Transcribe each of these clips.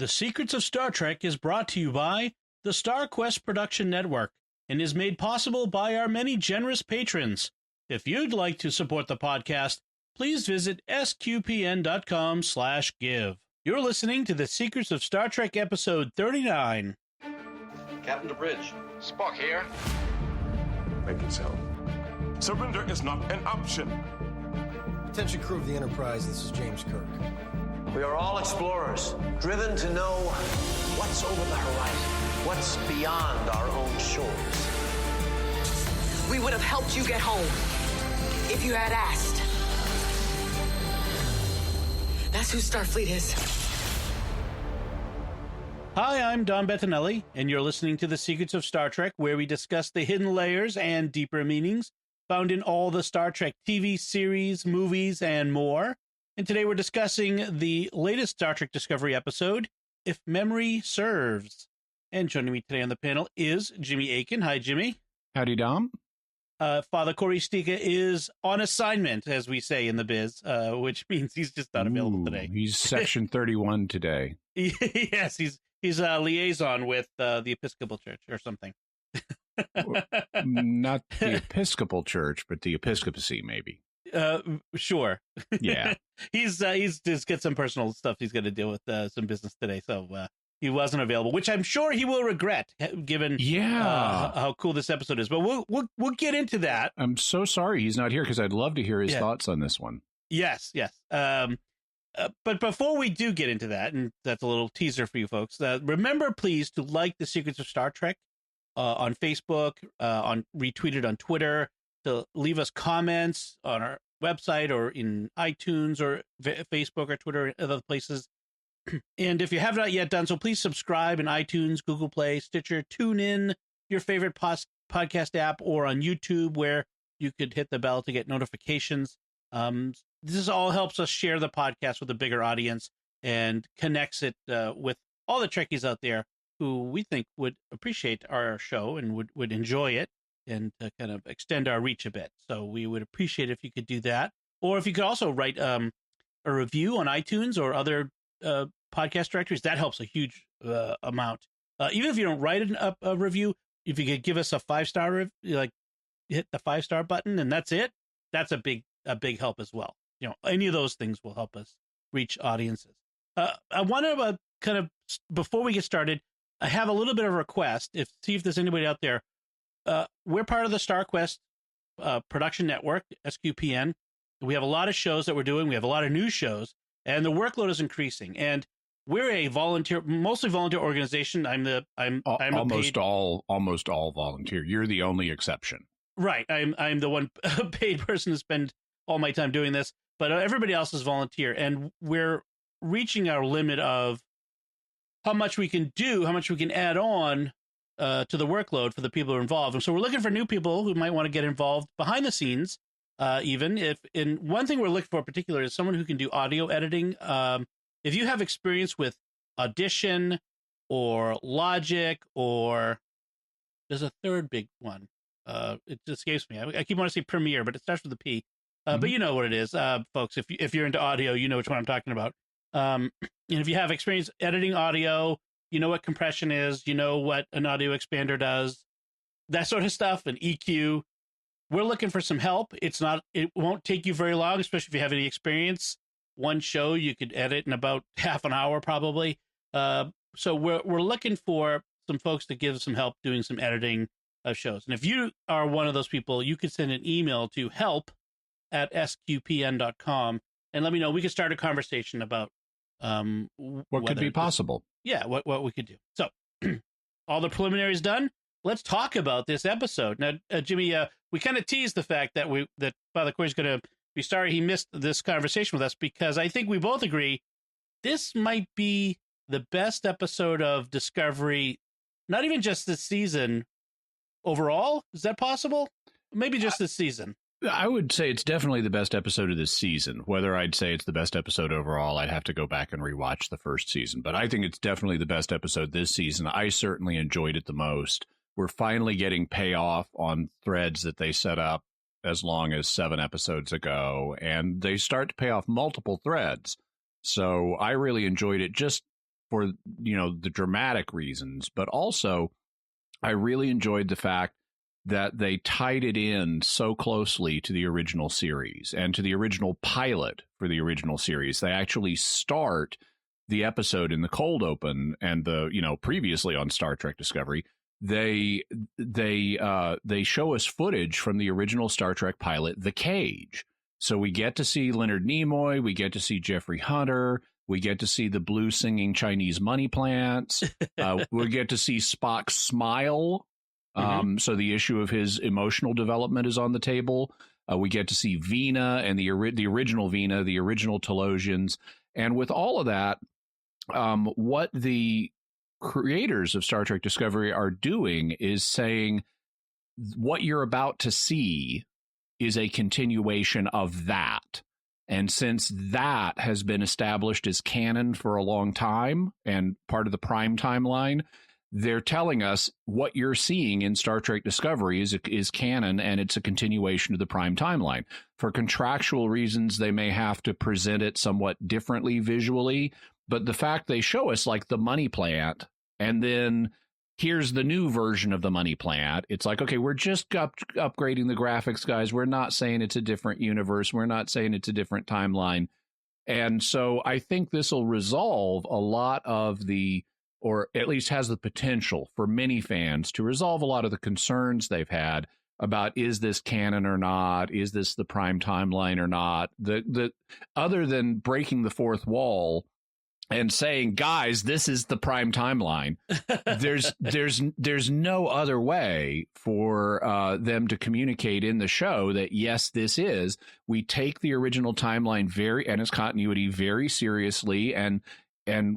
The Secrets of Star Trek is brought to you by the Star Quest Production Network and is made possible by our many generous patrons. If you'd like to support the podcast, please visit sqpn.com/give. You're listening to The Secrets of Star Trek episode 39. Captain to bridge. Spock here. Make it so. Surrender is not an option. Attention crew of the Enterprise, this is James Kirk. We are all explorers, driven to know what's over the horizon, what's beyond our own shores. We would have helped you get home if you had asked. That's who Starfleet is. Hi, I'm Don Bettinelli, and you're listening to The Secrets of Star Trek, where we discuss the hidden layers and deeper meanings found in all the Star Trek TV series, movies, and more. And today we're discussing the latest Star Trek Discovery episode, If Memory Serves. And joining me today on the panel is Jimmy Aiken. Hi, Jimmy. Howdy, Dom. Father Corey Stika is on assignment, as we say in the biz, which means he's just not available today. He's Section 31 today. Yes, he's a liaison with the Episcopal Church or something. Not the Episcopal Church, but the Episcopacy, maybe. Sure. Yeah. He's just got some personal stuff he's going to deal with, some business today, so he wasn't available, which I'm sure he will regret, given how cool this episode is. But we'll get into that. I'm so sorry he's not here because I'd love to hear his thoughts on this one. Yes. But before we do get into that, and that's a little teaser for you folks, remember, please, to like The Secrets of Star Trek on Facebook, retweet it on Twitter, to leave us comments on our website or in iTunes or Facebook or Twitter and other places. And if you have not yet done so, please subscribe in iTunes, Google Play, Stitcher, TuneIn, your favorite podcast app, or on YouTube, where you could hit the bell to get notifications. This all helps us share the podcast with a bigger audience and connects it with all the Trekkies out there who we think would appreciate our show and would enjoy it, and to kind of extend our reach a bit. So we would appreciate if you could do that. Or if you could also write a review on iTunes or other podcast directories. That helps a huge amount. Even if you don't write a review, if you could give us a 5-star review, like hit the 5-star button and that's it, that's a big help as well. You know, any of those things will help us reach audiences. I want to kind of, before we get started, I have a little bit of a request. See if there's anybody out there. We're part of the Star Quest Production Network, SQPN. We have a lot of shows that we're doing. We have a lot of new shows, and the workload is increasing. And we're a mostly volunteer organization. Almost all volunteer. You're the only exception. Right. I'm the one paid person to spend all my time doing this, but everybody else is volunteer, and we're reaching our limit of how much we can do, how much we can add on to the workload for the people who are involved. And so we're looking for new people who might want to get involved behind the scenes, even if, and one thing we're looking for in particular is someone who can do audio editing. If you have experience with Audition or Logic, or there's a third big one. It just escapes me. I keep wanting to say Premiere, but it starts with a P. But you know what it is, folks. If you're into audio, you know which one I'm talking about. And if you have experience editing audio, you know what compression is, you know what an audio expander does, that sort of stuff, and EQ. We're looking for some help. It won't take you very long, especially if you have any experience. One show you could edit in about half an hour, probably. So we're looking for some folks to give some help doing some editing of shows. And if you are one of those people, you could send an email to help@sqpn.com and let me know. We could start a conversation about what could be possible. Yeah, what we could do. So all the preliminaries done. Let's talk about this episode. Now, Jimmy, we kind of teased the fact that Father Corey's going to be sorry he missed this conversation with us, because I think we both agree this might be the best episode of Discovery, not even just this season, overall. Is that possible? Maybe just this season. I would say it's definitely the best episode of this season. Whether I'd say it's the best episode overall, I'd have to go back and rewatch the first season. But I think it's definitely the best episode this season. I certainly enjoyed it the most. We're finally getting payoff on threads that they set up as long as 7 episodes ago, and they start to pay off multiple threads. So I really enjoyed it just for, the dramatic reasons, but also I really enjoyed the fact that they tied it in so closely to the original series and to the original pilot for the original series. They actually start the episode in the cold open, and previously on Star Trek Discovery, they show us footage from the original Star Trek pilot, The Cage. So we get to see Leonard Nimoy, we get to see Jeffrey Hunter, we get to see the blue singing Chinese money plants, we get to see Spock smile. So the issue of his emotional development is on the table. We get to see Vina and the original Vina, the original Talosians. And with all of that, what the creators of Star Trek Discovery are doing is saying what you're about to see is a continuation of that. And since that has been established as canon for a long time and part of the Prime timeline, they're telling us what you're seeing in Star Trek Discovery is canon, and it's a continuation of the Prime timeline. For contractual reasons, they may have to present it somewhat differently visually, but the fact they show us like the money plant, and then here's the new version of the money plant. It's like, okay, we're just upgrading the graphics, guys. We're not saying it's a different universe. We're not saying it's a different timeline. And so I think this will resolve a lot of or at least has the potential for many fans to resolve a lot of the concerns they've had about, is this canon or not? Is this the Prime timeline or not? The other than breaking the fourth wall and saying, guys, this is the Prime timeline, there's no other way for them to communicate in the show that, yes, this is. We take the original timeline and its continuity very seriously, and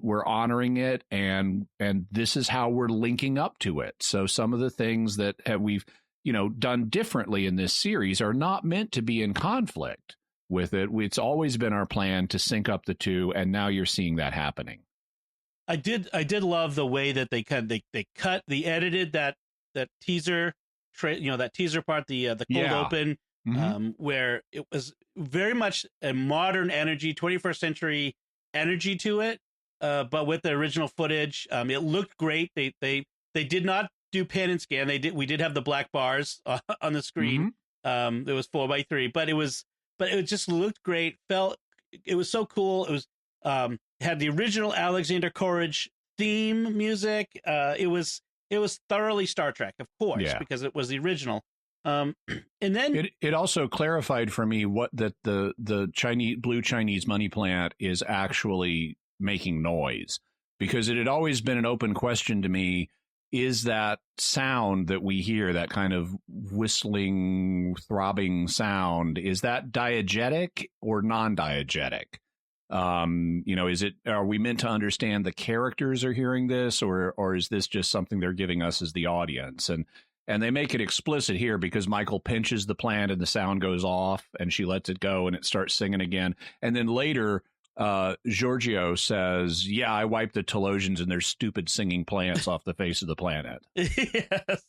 we're honoring it, and this is how we're linking up to it. So some of the things that we've done differently in this series are not meant to be in conflict with it. It's always been our plan to sync up the two, and now you're seeing that happening. I did love the way that they edited that teaser that teaser part, the cold open, where it was very much a modern energy, 21st century energy to it. But with the original footage, it looked great. They did not do pan and scan. We did have the black bars on the screen. It was 4:3, but it just looked great. It was so cool. It was had the original Alexander Courage theme music. It was thoroughly Star Trek, of course, because it was the original. And then it also clarified for me that the blue Chinese money plant is actually making noise, because it had always been an open question to me. Is that sound that we hear, that kind of whistling, throbbing sound, is that diegetic or non-diegetic? Are we meant to understand the characters are hearing this, or is this just something they're giving us as the audience? And they make it explicit here, because Michael pinches the plant and the sound goes off, and she lets it go and it starts singing again. And then later, Giorgio says, yeah, I wiped the Talosians and their stupid singing plants off the face of the planet. Yes.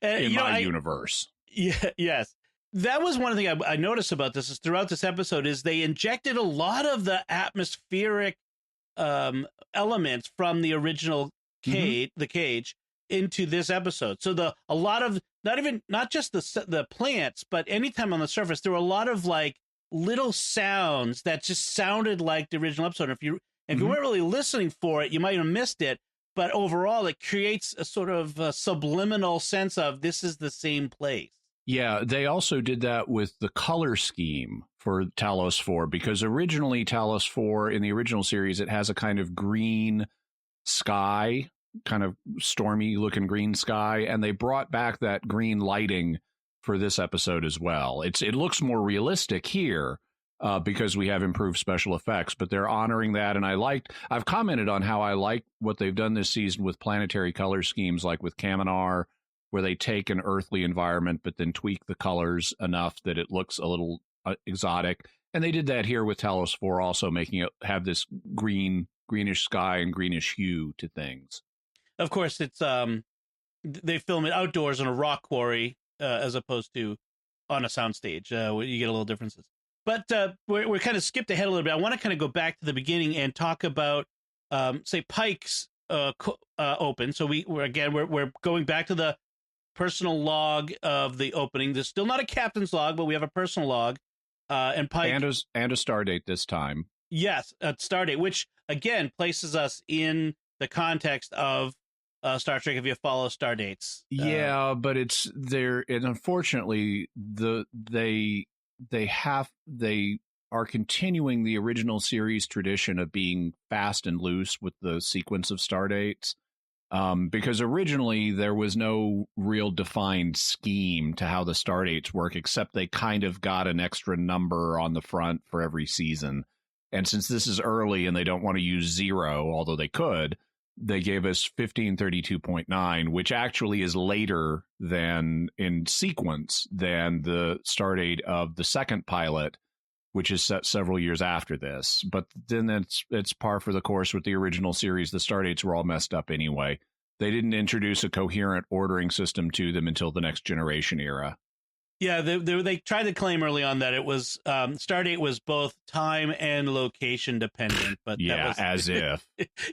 In my universe. Yeah, yes. That was one thing I noticed about this is throughout this episode is they injected a lot of the atmospheric elements from the original the Cage into this episode. So a lot of not just the plants, but anytime on the surface, there were a lot of like little sounds that just sounded like the original episode. If you weren't really listening for it, you might have missed it. But overall, it creates a sort of subliminal sense of this is the same place. Yeah, they also did that with the color scheme for Talos IV, because originally Talos IV in the original series, it has a kind of green sky, kind of stormy looking green sky, and they brought back that green lighting for this episode as well. It looks more realistic here because we have improved special effects, but they're honoring that. And I've commented on how I like what they've done this season with planetary color schemes, like with Kaminar, where they take an earthly environment, but then tweak the colors enough that it looks a little exotic. And they did that here with Talos IV, also making it have this greenish sky and greenish hue to things. Of course, it's they film it outdoors on a rock quarry as opposed to on a soundstage. You get a little differences. But we're kind of skipped ahead a little bit. I want to kind of go back to the beginning and talk about say Pike's open. So we're going back to the personal log of the opening. There's still not a captain's log, but we have a personal log. And Pike and a star date this time. Yes, a Stardate, which again places us in the context of Star Trek. If you follow Stardates, yeah, but it's there, and unfortunately, they are continuing the original series tradition of being fast and loose with the sequence of Stardates. Because originally there was no real defined scheme to how the Stardates work, except they kind of got an extra number on the front for every season. And since this is early and they don't want to use 0, although they could, they gave us 1532.9, which actually is later than in sequence than the Stardate of the second pilot, which is set several years after this. But then it's par for the course with the original series. The Stardates were all messed up anyway. They didn't introduce a coherent ordering system to them until the Next Generation era. Yeah, they tried to claim early on that it was Stardate was both time and location dependent, but yeah, that was, as if.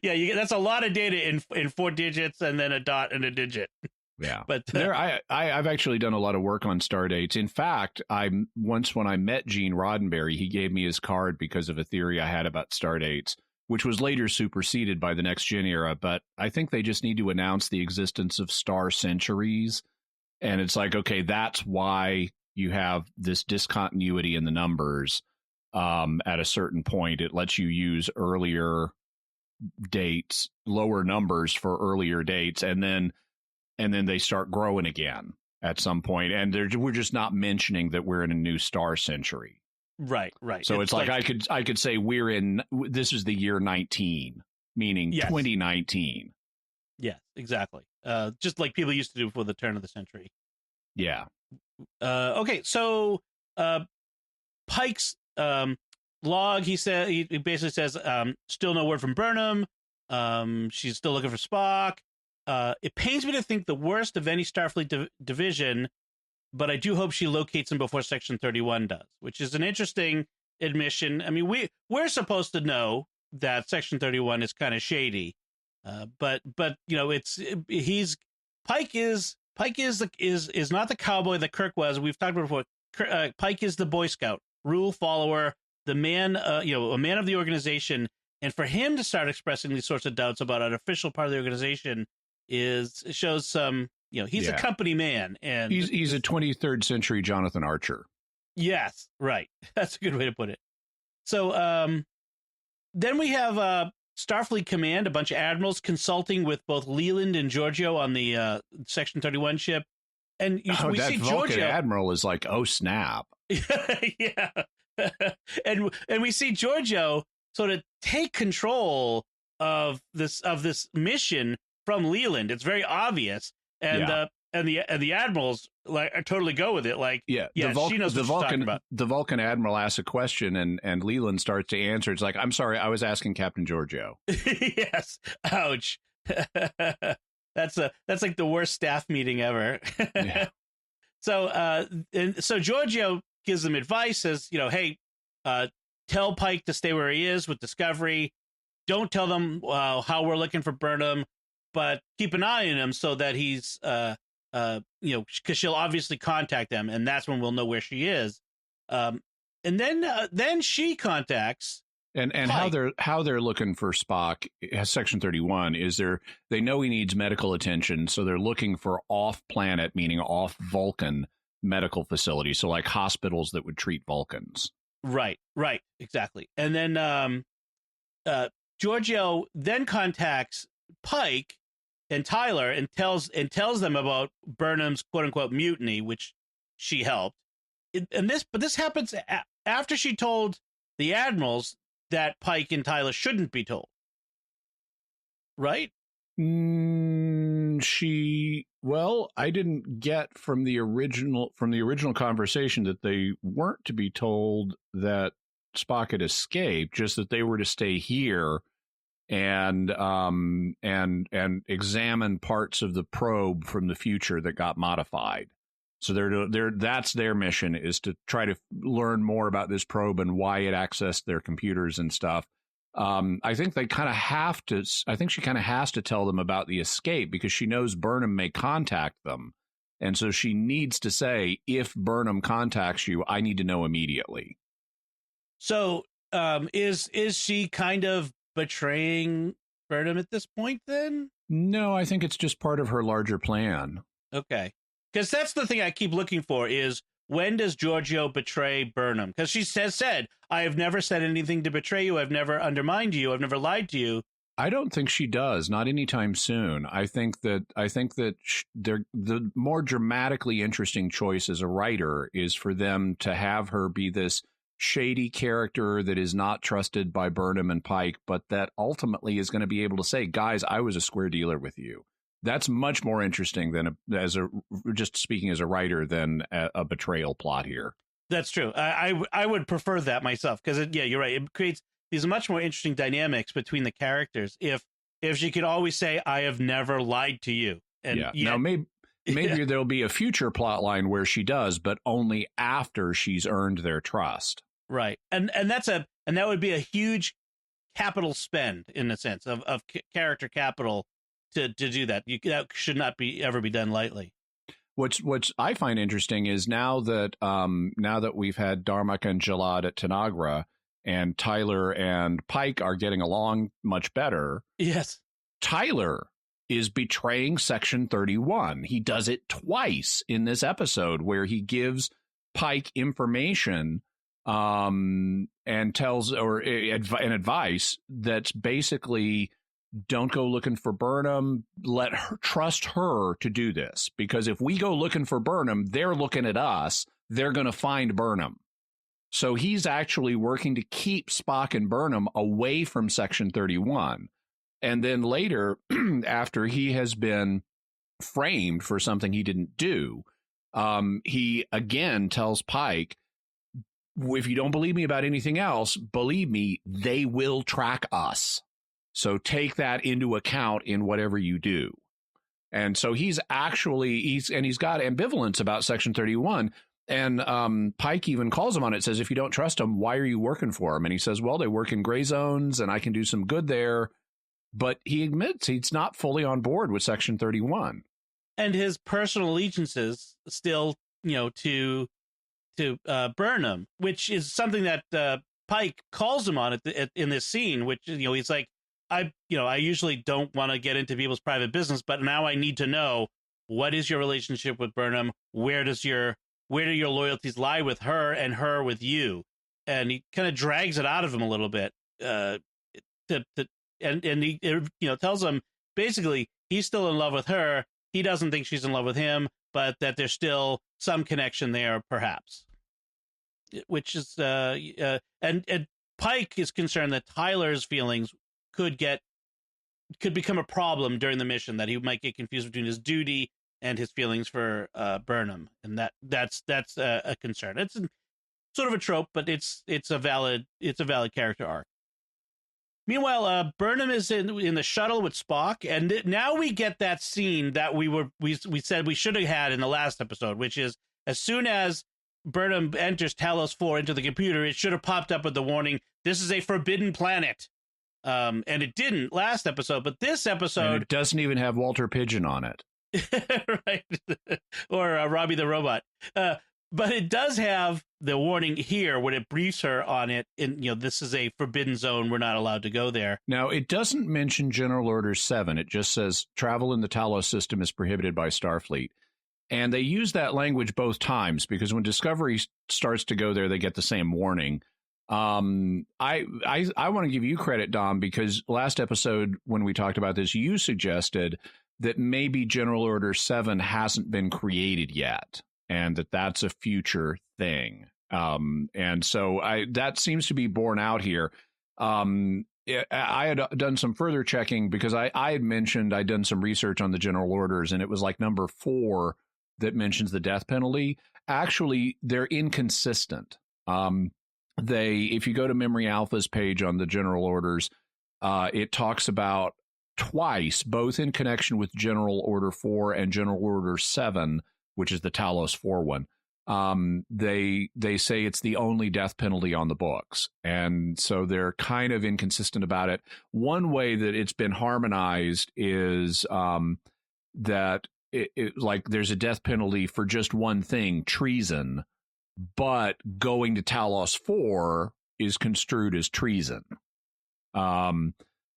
Yeah, that's a lot of data in 4 digits and then a dot and a digit. Yeah, but I've actually done a lot of work on Stardates. In fact, when I met Gene Roddenberry, he gave me his card because of a theory I had about Stardates, which was later superseded by the Next Gen era. But I think they just need to announce the existence of star centuries. And it's like, okay, that's why you have this discontinuity in the numbers. At a certain point, it lets you use earlier dates, lower numbers for earlier dates, and then they start growing again at some point. And we're just not mentioning that we're in a new star century. Right. So it's like I could say this is the year 19, meaning yes. 2019. Yes, exactly. Just like people used to do before the turn of the century. Yeah. Okay, so Pike's log, he basically says, still no word from Burnham. She's still looking for Spock. It pains me to think the worst of any Starfleet division, but I do hope she locates him before Section 31 does, which is an interesting admission. I mean, we're supposed to know that Section 31 is kind of shady. But you know, Pike is not the cowboy that Kirk was. We've talked about before. Pike is the Boy Scout, rule follower, the man, a man of the organization. And for him to start expressing these sorts of doubts about an official part of the organization shows some, he's a company man, and he's a 23rd century Jonathan Archer. Yes, right. That's a good way to put it. So then we have Starfleet Command, a bunch of admirals consulting with both Leland and Giorgio on the Section 31 ship. And we that see Vulcan Giorgio admiral is like, oh snap. Yeah. and we see Giorgio sort of take control of this mission from Leland. It's very obvious. And the admirals totally go with it. Like, she knows what she's talking about. The Vulcan admiral asks a question, and Leland starts to answer. It's like, I'm sorry, I was asking Captain Giorgio. Yes. Ouch. That's like the worst staff meeting ever. Yeah. So Giorgio gives them advice, says, hey, tell Pike to stay where he is with Discovery. Don't tell them how we're looking for Burnham, but keep an eye on him so that he's because she'll obviously contact them, and that's when we'll know where she is. And then she contacts and Pike. how they're looking for Spock. Section 31 is they know he needs medical attention, so they're looking for off planet, meaning off Vulcan medical facilities, so like hospitals that would treat Vulcans. Right, exactly. And then Giorgio then contacts Pike and Tyler and tells them about Burnham's quote unquote mutiny, which she helped. But this happens after she told the admirals that Pike and Tyler shouldn't be told. Right? I didn't get from the original conversation that they weren't to be told that Spock had escaped, just that they were to stay here and examine parts of the probe from the future that got modified. So that's their mission, is to try to learn more about this probe and why it accessed their computers and stuff. I think they kind of have to. I think she kind of has to tell them about the escape because she knows Burnham may contact them, and so she needs to say, if Burnham contacts you, I need to know immediately. So, is she kind of betraying Burnham at this point? Then no, I think it's just part of her larger plan. Okay, because that's the thing I keep looking for is when does Giorgio betray Burnham? Because she has said, I have never said anything to betray you. I've never undermined you. I've never lied to you. I don't think she does. Not anytime soon. I think that the more dramatically interesting choice as a writer is for them to have her be this shady character that is not trusted by Burnham and Pike, but that ultimately is going to be able to say, guys, I was a square dealer with you. That's much more interesting than just speaking as a writer than a betrayal plot here. That's true. I would prefer that myself because yeah, you're right. It creates these much more interesting dynamics between the characters. If she could always say, I have never lied to you. And yeah. Now maybe there'll be a future plot line where she does, but only after she's earned their trust. Right. And that would be a huge capital spend in a sense of character capital to do that. That should not ever be done lightly. What I find interesting is now that we've had Darmok and Jalad at Tanagra and Tyler and Pike are getting along much better. Yes. Tyler is betraying Section 31. He does it twice in this episode where he gives Pike information and tells an advice that's basically don't go looking for Burnham. Trust her to do this, because if we go looking for Burnham, they're looking at us. They're going to find Burnham. So he's actually working to keep Spock and Burnham away from Section 31. And then later, after he has been framed for something he didn't do, he again tells Pike, if you don't believe me about anything else, believe me, they will track us. So take that into account in whatever you do. And so he's got ambivalence about Section 31. And Pike even calls him on it, says, if you don't trust him, why are you working for him? And he says, well, they work in gray zones and I can do some good there. But he admits he's not fully on board with Section 31. And his personal allegiances still, to Burnham, which is something that Pike calls him on in this scene, which, he's like, I usually don't want to get into people's private business, but now I need to know, what is your relationship with Burnham? Where do your loyalties lie with her and her with you? And he kind of drags it out of him a little bit, and he tells him basically he's still in love with her. He doesn't think she's in love with him, but that there's still some connection there, perhaps. Which is and Pike is concerned that Tyler's feelings could become a problem during the mission, that he might get confused between his duty and his feelings for Burnham, and that's a concern. It's sort of a trope, but it's a valid character arc. Meanwhile, Burnham is in the shuttle with Spock, and now we get that scene that we said we should have had in the last episode, which is as soon as Burnham enters Talos IV into the computer, it should have popped up with the warning, "This is a forbidden planet." And it didn't last episode, but this episode, and it doesn't even have Walter Pigeon on it, right? Or Robbie the Robot. But it does have the warning here when it briefs her on it. And this is a forbidden zone; we're not allowed to go there. Now, it doesn't mention General Order 7. It just says travel in the Talos system is prohibited by Starfleet. And they use that language both times because when Discovery starts to go there, they get the same warning. I want to give you credit, Dom, because last episode when we talked about this, you suggested that maybe General Order 7 hasn't been created yet, and that's a future thing. And so that seems to be borne out here. I had done some further checking because I had mentioned I'd done some research on the general orders, and it was like number 4 that mentions the death penalty. Actually, they're inconsistent. If you go to Memory Alpha's page on the general orders, it talks about twice, both in connection with General Order 4 and General Order 7, which is the Talos IV one. they say it's the only death penalty on the books, and so they're kind of inconsistent about it. One way that it's been harmonized is that like there's a death penalty for just one thing, treason, but going to Talos IV is construed as treason.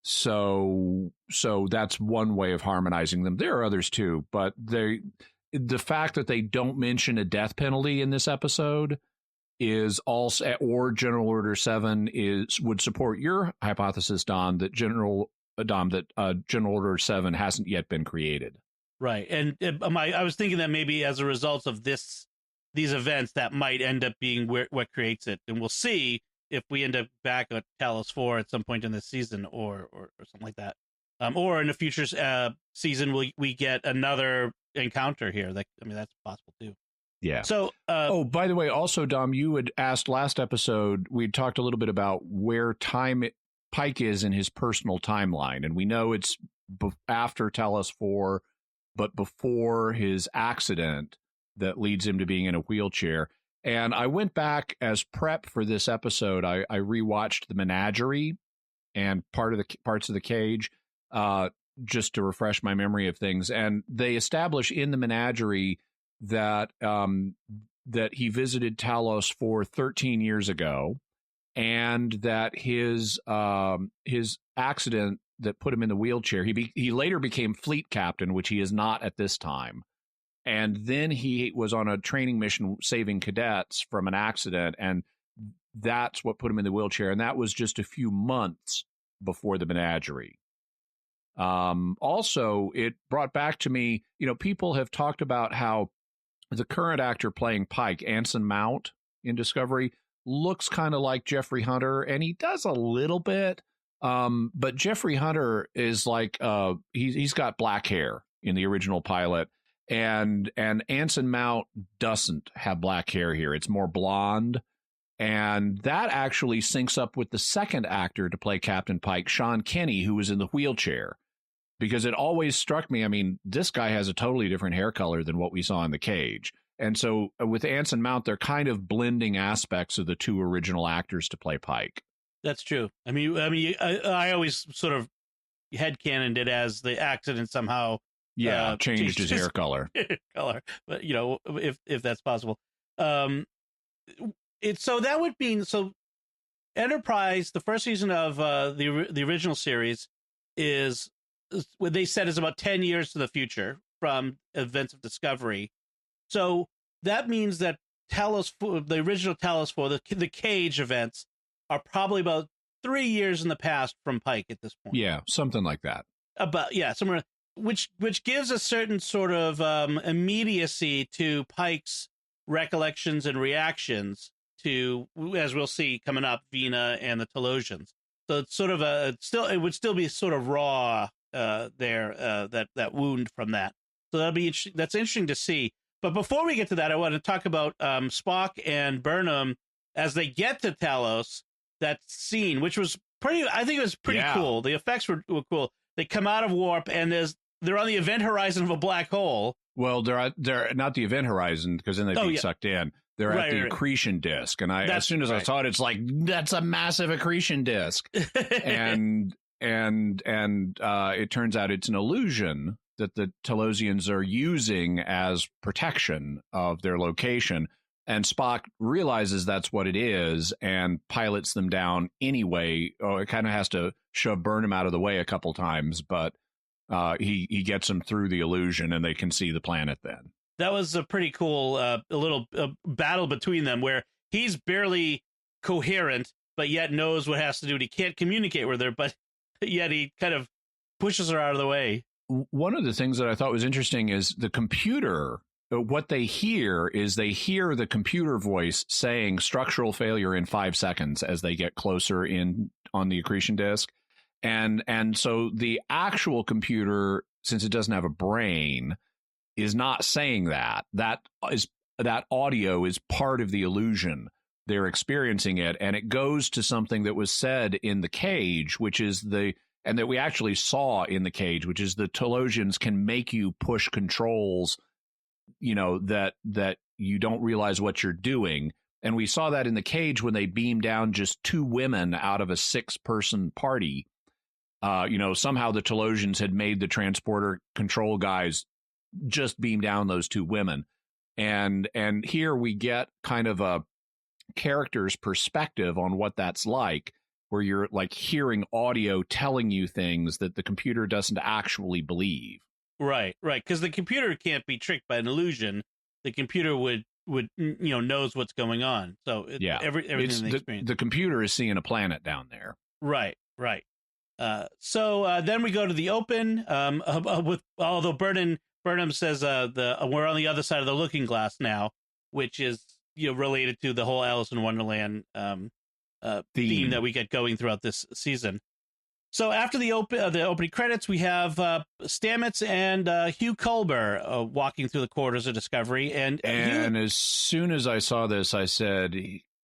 So that's one way of harmonizing them. There are others too, but the fact that they don't mention a death penalty in this episode is also, or General Order 7 would support your hypothesis, Don, that General Order 7 hasn't yet been created. Right, and I was thinking that maybe as a result of these events, that might end up being what creates it, and we'll see if we end up back at Talos 4 at some point in this season, or something like that, or in a future season we get another encounter here. That's possible too. Yeah. So, by the way, also, Dom, you had asked last episode. We talked a little bit about where Pike is in his personal timeline, and we know it's after Talos 4, but before his accident that leads him to being in a wheelchair. And I went back as prep for this episode. I rewatched the Menagerie and parts of the Cage, just to refresh my memory of things. And they establish in the Menagerie that he visited Talos for 13 years ago, and that his accident that put him in the wheelchair, he later became fleet captain, which he is not at this time. And then he was on a training mission saving cadets from an accident, and that's what put him in the wheelchair. And that was just a few months before the Menagerie. Also, it brought back to me, people have talked about how the current actor playing Pike, Anson Mount in Discovery, looks kind of like Jeffrey Hunter, and he does a little bit. But Jeffrey Hunter is like, he's got black hair in the original pilot, and Anson Mount doesn't have black hair here. It's more blonde. And that actually syncs up with the second actor to play Captain Pike, Sean Kenny, who was in the wheelchair. Because it always struck me, this guy has a totally different hair color than what we saw in the Cage. And so with Anson Mount, they're kind of blending aspects of the two original actors to play Pike. That's true. I always sort of headcanoned it as the accident somehow changed his hair color. But if that's possible. So that would mean, Enterprise, the first season of the original series, is what they said is about 10 years to the future from events of Discovery. So that means that the original Talos 4, the Cage events, are probably about 3 years in the past from Pike at this point. Yeah, something like that. Somewhere, which gives a certain sort of immediacy to Pike's recollections and reactions to, as we'll see coming up, Vina and the Talosians. So it's sort of it would still be sort of raw that wound from that. So that's interesting to see. But before we get to that, I want to talk about Spock and Burnham as they get to Talos. That scene, which was I think it was pretty cool. The effects were cool. They come out of warp and they're on the event horizon of a black hole. Well, they're not the event horizon, because then they'd be sucked in. They're at the accretion disk, and as soon as I saw it, it's like, that's a massive accretion disk, and it turns out it's an illusion that the Talosians are using as protection of their location. And Spock realizes that's what it is and pilots them down anyway. Oh, it kind of has to shove Burnham out of the way a couple times, but he gets them through the illusion, and they can see the planet then. That was a pretty cool little battle between them, where he's barely coherent, but yet knows what has to do. And he can't communicate with her, but yet he kind of pushes her out of the way. One of the things that I thought was interesting is the computer. What they hear is the computer voice saying structural failure in 5 seconds as they get closer in on the accretion disk. And so the actual computer, since it doesn't have a brain, is not saying that. That audio is part of the illusion. They're experiencing it, and it goes to something that was said in the Cage, and that we actually saw in the Cage, which is the Talosians can make you push controls, that you don't realize what you're doing. And we saw that in the cage when they beamed down just 2 women out of a 6-person party. Somehow the Talosians had made the transporter control guys just beam down those 2 women. And here we get kind of a character's perspective on what that's like, where you're like hearing audio telling you things that the computer doesn't actually believe. Right. Because the computer can't be tricked by an illusion. The computer would knows what's going on. So everything they experience. The computer is seeing a planet down there. Right. So then we go to the open. Although Burnham says we're on the other side of the looking glass now, which is related to the whole Alice in Wonderland theme that we get going throughout this season. So after the opening credits, we have Stamets and Hugh Culber walking through the corridors of Discovery. And as soon as I saw this, I said,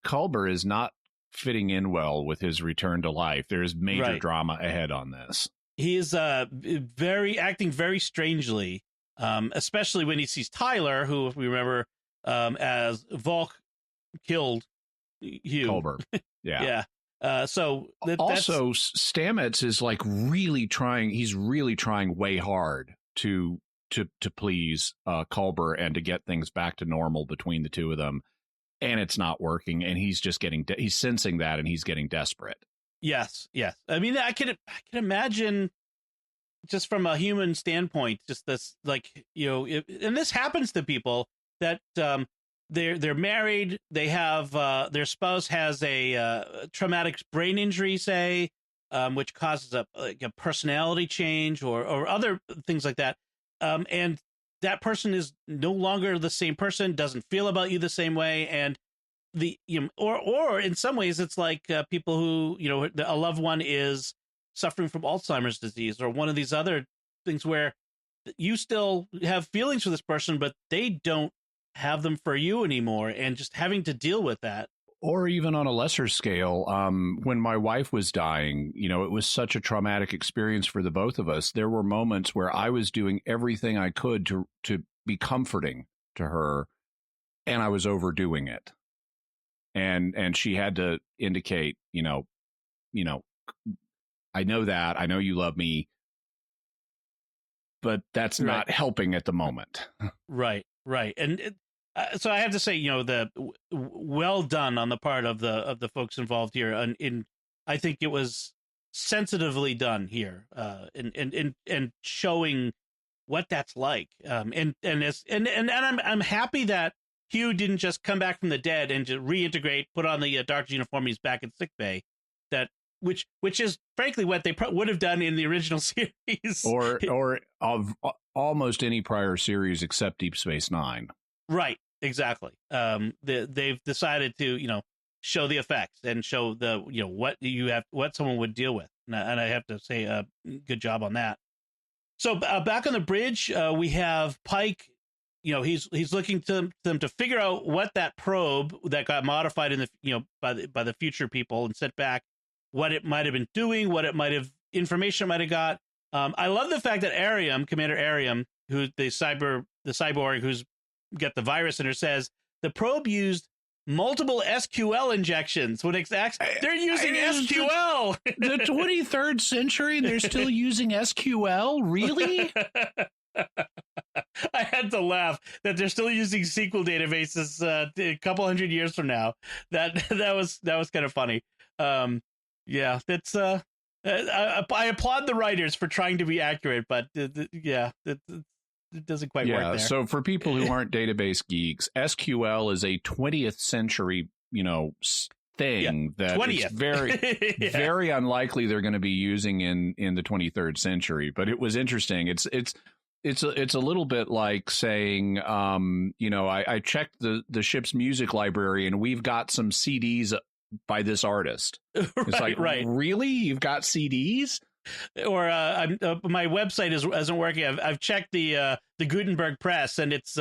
Culber is not fitting in well with his return to life. There's major drama ahead on this. He is acting very strangely, especially when he sees Tyler, who, if we remember, as Volk killed Hugh. Culber. Yeah. So also Stamets is like really trying. He's really trying way hard to please Culber and to get things back to normal between the two of them, and it's not working. And he's just he's sensing that, and he's getting desperate. Yes. I mean, I can imagine, just from a human standpoint, just this, like, and this happens to people that they're married, they have their spouse has a traumatic brain injury, say, which causes a personality change or other things like that, and that person is no longer the same person, doesn't feel about you the same way, and or in some ways it's like people who a loved one is suffering from Alzheimer's disease or one of these other things where you still have feelings for this person, but they don't have them for you anymore, and just having to deal with that. Or even on a lesser scale, when my wife was dying, it was such a traumatic experience for the both of us. There were moments where I was doing everything I could to be comforting to her, and I was overdoing it. And she had to indicate, I know that, I know you love me, but that's not helping at the moment. Right. And so I have to say, the well done on the part of the folks involved here. And I think it was sensitively done here, and showing what that's like. And I'm happy that Hugh didn't just come back from the dead and just reintegrate, put on the doctor's uniform, he's back in sickbay. Which is frankly what they would have done in the original series, or of almost any prior series except Deep Space Nine. Right, exactly. They've decided to show the effects and show the what someone would deal with, and I have to say good job on that. So back on the bridge, we have Pike. He's looking to them to figure out what that probe that got modified in the by the future people and sent back, what it might have been doing, what information it might have got. I love the fact that Commander Ariam, who the cyborg who's got the virus in her, says the probe used multiple SQL injections. They're using SQL. The 23rd century, they're still using SQL? Really? I had to laugh that they're still using SQL databases a couple hundred years from now. That was kind of funny. Yeah, that's I applaud the writers for trying to be accurate, but it doesn't quite work there. So for people who aren't database geeks, SQL is a 20th century, thing that 20th. It's very, very unlikely they're going to be using in the 23rd century. But it was interesting. It's a little bit like saying, I checked the ship's music library and we've got some CDs by this artist. It's right. Really? You've got CDs? Or my website isn't working. I've checked the Gutenberg press, and it's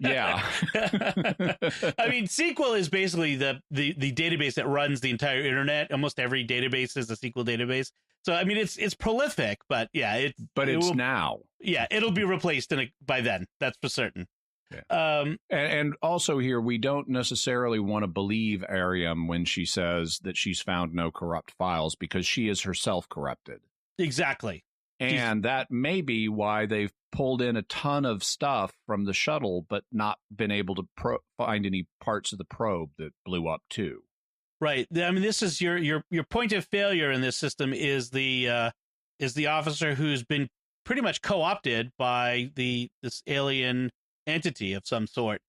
yeah. I mean, SQL is basically the database that runs the entire internet. Almost every database is a SQL database. So I mean, it's prolific, but yeah, it's now. Yeah, it'll be replaced by then. That's for certain. And also here, we don't necessarily want to believe Ariam when she says that she's found no corrupt files, because she is herself corrupted. Exactly. And that may be why they've pulled in a ton of stuff from the shuttle, but not been able to find any parts of the probe that blew up too. Right. I mean, this is your point of failure in this system is the officer who's been pretty much co-opted by this alien entity of some sort.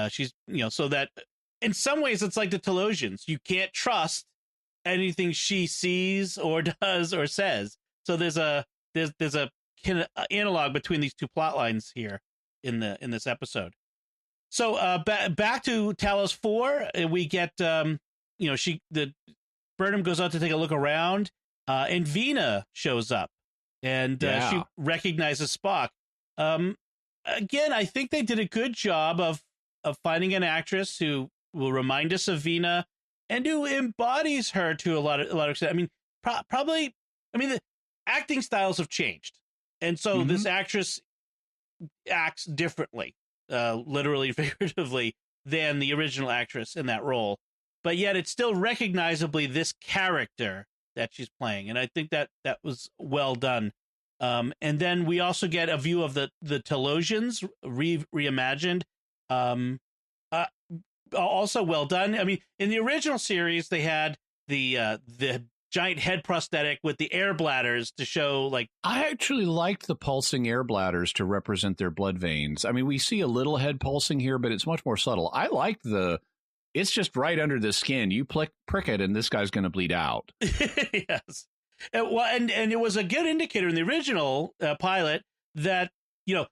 She's, so that in some ways it's like the Talosians. You can't trust anything she sees or does or says. So there's a analog between these two plot lines here in this episode. So back to Talos IV, we get the Burnham goes out to take a look around, and Vina shows up, and she recognizes Spock. Again, I think they did a good job of finding an actress who will remind us of Vina and who embodies her to a lot of extent. I mean, probably. I mean, the acting styles have changed, and so this actress acts differently, literally, figuratively, than the original actress in that role. But yet, it's still recognizably this character that she's playing, and I think that was well done. And then we also get a view of the Talosians reimagined. Also well done. I mean, in the original series, they had the giant head prosthetic with the air bladders to show, like, I actually liked the pulsing air bladders to represent their blood veins. I mean, we see a little head pulsing here, but it's much more subtle. I like it's just right under the skin. You prick it, and this guy's going to bleed out. Yes. And it was a good indicator in the original pilot that,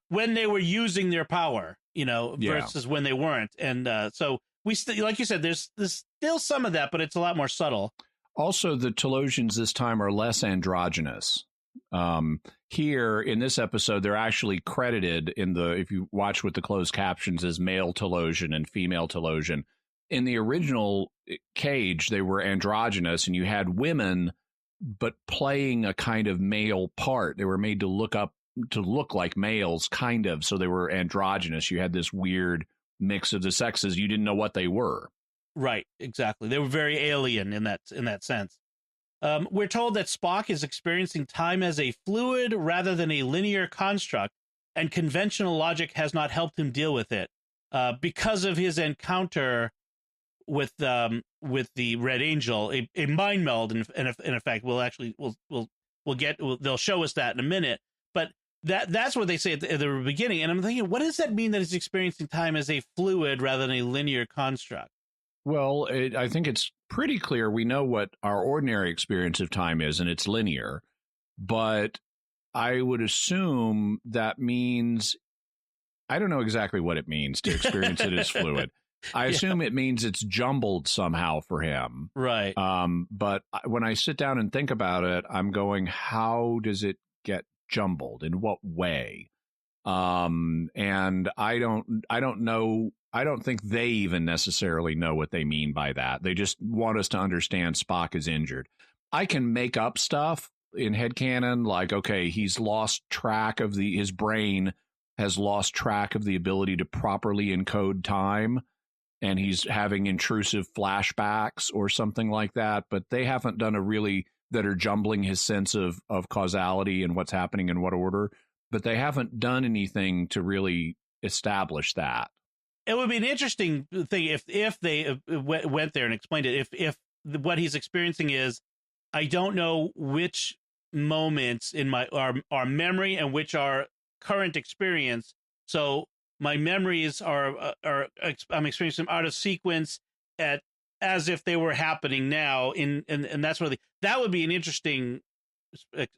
when they were using their power, versus when they weren't. And so we still, like you said, there's still some of that, but it's a lot more subtle. Also, the Talosians this time are less androgynous. Here in this episode, they're actually credited if you watch with the closed captions, as male Talosian and female Talosian. In the original Cage, they were androgynous, and you had women, but playing a kind of male part. They were made to look like males, kind of. So they were androgynous. You had this weird mix of the sexes. You didn't know what they were. Right, exactly. They were very alien in that sense. We're told that Spock is experiencing time as a fluid rather than a linear construct, and conventional logic has not helped him deal with it because of his encounter with the Red Angel, a mind meld. In effect, they'll show us that in a minute. But that's what they say at the beginning, and I'm thinking, what does that mean that he's experiencing time as a fluid rather than a linear construct? Well, I think it's pretty clear. We know what our ordinary experience of time is, and it's linear. But I would assume that means, I don't know exactly what it means to experience it as fluid. I assume it means it's jumbled somehow for him. Right. But when I sit down and think about it, I'm going, how does it get jumbled? In what way? And I don't know. I don't think they even necessarily know what they mean by that. They just want us to understand Spock is injured. I can make up stuff in headcanon, like, okay, he's lost track of his brain has lost track of the ability to properly encode time, and he's having intrusive flashbacks or something like that. But they haven't done that are jumbling his sense of causality and what's happening in what order. But they haven't done anything to really establish that. It would be an interesting thing if they went there and explained it. If what he's experiencing is, I don't know which moments in our memory and which are current experience. So my memories are I'm experiencing them out of sequence as if they were happening now. And that's what that would be an interesting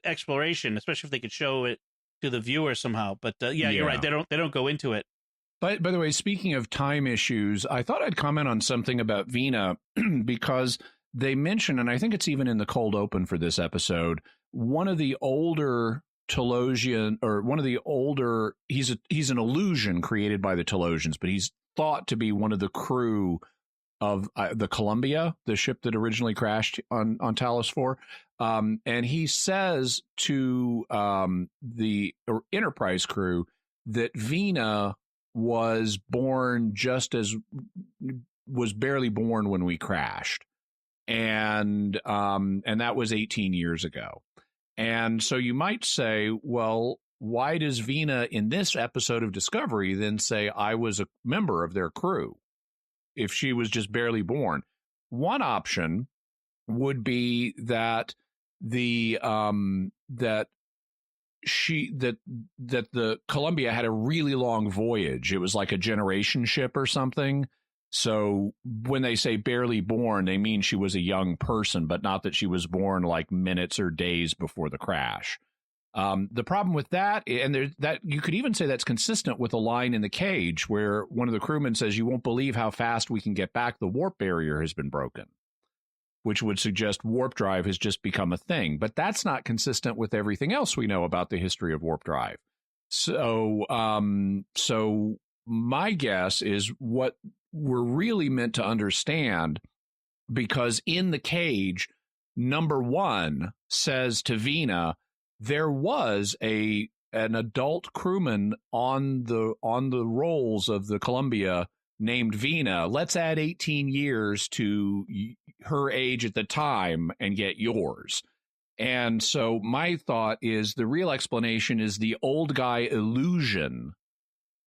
exploration, especially if they could show it to the viewer somehow. But you're right. They don't go into it. By the way, speaking of time issues, I thought I'd comment on something about Vina because they mention, and I think it's even in the cold open for this episode, one of the older Talosian, or one of the older, he's an illusion created by the Talosians, but he's thought to be one of the crew of the Columbia, the ship that originally crashed on Talos IV. And he says to the Enterprise crew that Vina was born was barely born when we crashed. And that was 18 years ago. And so you might say, well, why does Vina in this episode of Discovery then say I was a member of their crew if she was just barely born? One option would be that the Columbia had a really long voyage. It was like a generation ship or something. So when they say barely born, they mean she was a young person, but not that she was born like minutes or days before the crash. The problem with that, and that you could even say that's consistent with a line in The Cage where one of the crewmen says, "You won't believe how fast we can get back. The warp barrier has been broken," which would suggest warp drive has just become a thing. But that's not consistent with everything else we know about the history of warp drive. So my guess is what we're really meant to understand, because in The Cage, number one says to Vina, there was an adult crewman on the rolls of the Columbia named Vina. Let's add 18 years to her age at the time and get yours. And so my thought is the real explanation is the old guy illusion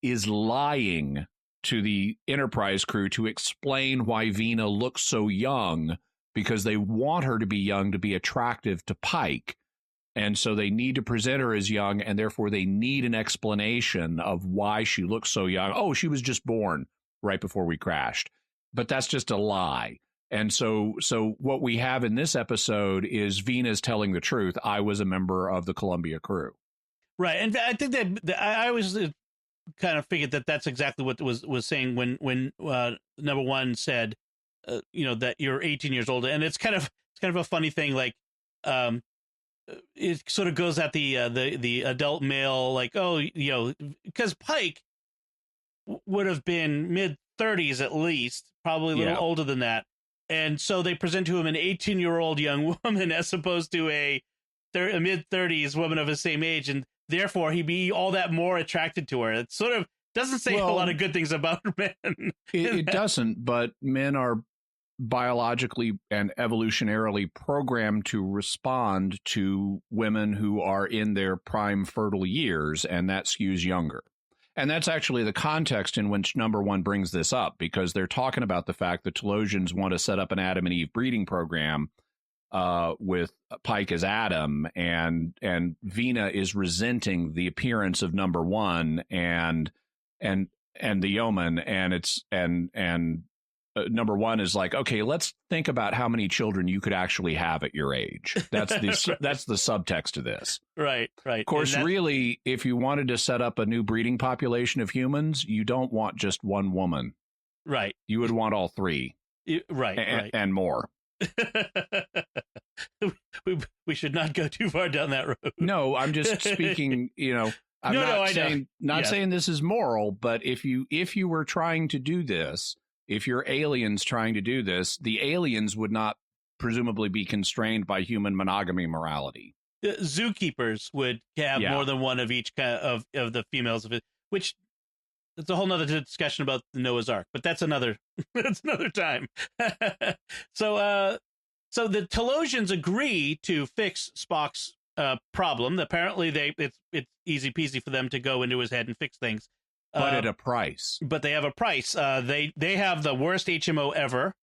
is lying to the Enterprise crew to explain why Vina looks so young, because they want her to be young to be attractive to Pike. And so they need to present her as young, and therefore they need an explanation of why she looks so young. Oh, she was just born right before we crashed. But that's just a lie. And so what we have in this episode is Vina's telling the truth. I was a member of the Columbia crew. Right. And I think that I always kind of figured that that's exactly what was saying when number one said, that you're 18 years old. And it's kind of a funny thing. Like, it sort of goes at the adult male, like, oh, because Pike would have been mid-30s at least, probably a little older than that. And so they present to him an 18-year-old young woman as opposed to a mid-30s woman of his same age. And therefore, he'd be all that more attracted to her. It sort of doesn't say a lot of good things about men. It doesn't, but men are biologically and evolutionarily programmed to respond to women who are in their prime fertile years, and that skews younger. And that's actually the context in which number one brings this up, because they're talking about the fact that Talosians want to set up an Adam and Eve breeding program with Pike as Adam, and Vina is resenting the appearance of number one and the yeoman, and number one is like, okay, let's think about how many children you could actually have at your age. That's the subtext of this. Right. Of course, really, if you wanted to set up a new breeding population of humans, you don't want just one woman. Right. You would want all three. Right. And more. we should not go too far down that road. No, I'm just speaking, I'm not saying this is moral, but if you were trying to do this, if you're aliens trying to do this, the aliens would not presumably be constrained by human monogamy morality. Zookeepers would have more than one of each of the females of it, which it's a whole nother discussion about the Noah's Ark, but that's another time. So the Talosians agree to fix Spock's problem. Apparently it's easy peasy for them to go into his head and fix things. But at a price. But they have a price. They have the worst HMO ever.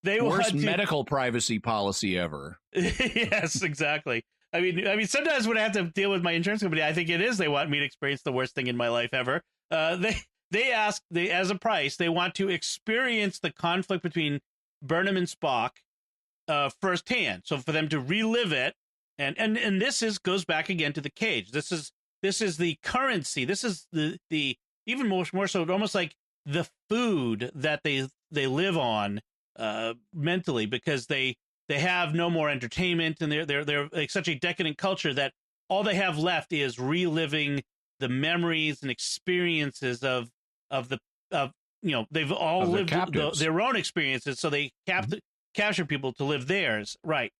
They worst medical privacy policy ever. Yes, exactly. I mean, sometimes when I have to deal with my insurance company, I think it is they want me to experience the worst thing in my life ever. They ask as a price, they want to experience the conflict between Burnham and Spock firsthand. So for them to relive it, and this goes back again to The Cage. This is the currency. This is the even more so almost like the food that they live on mentally, because they have no more entertainment, and they're like such a decadent culture that all they have left is reliving the memories and experiences of they've all lived their own experiences, so they capture people to live theirs, right?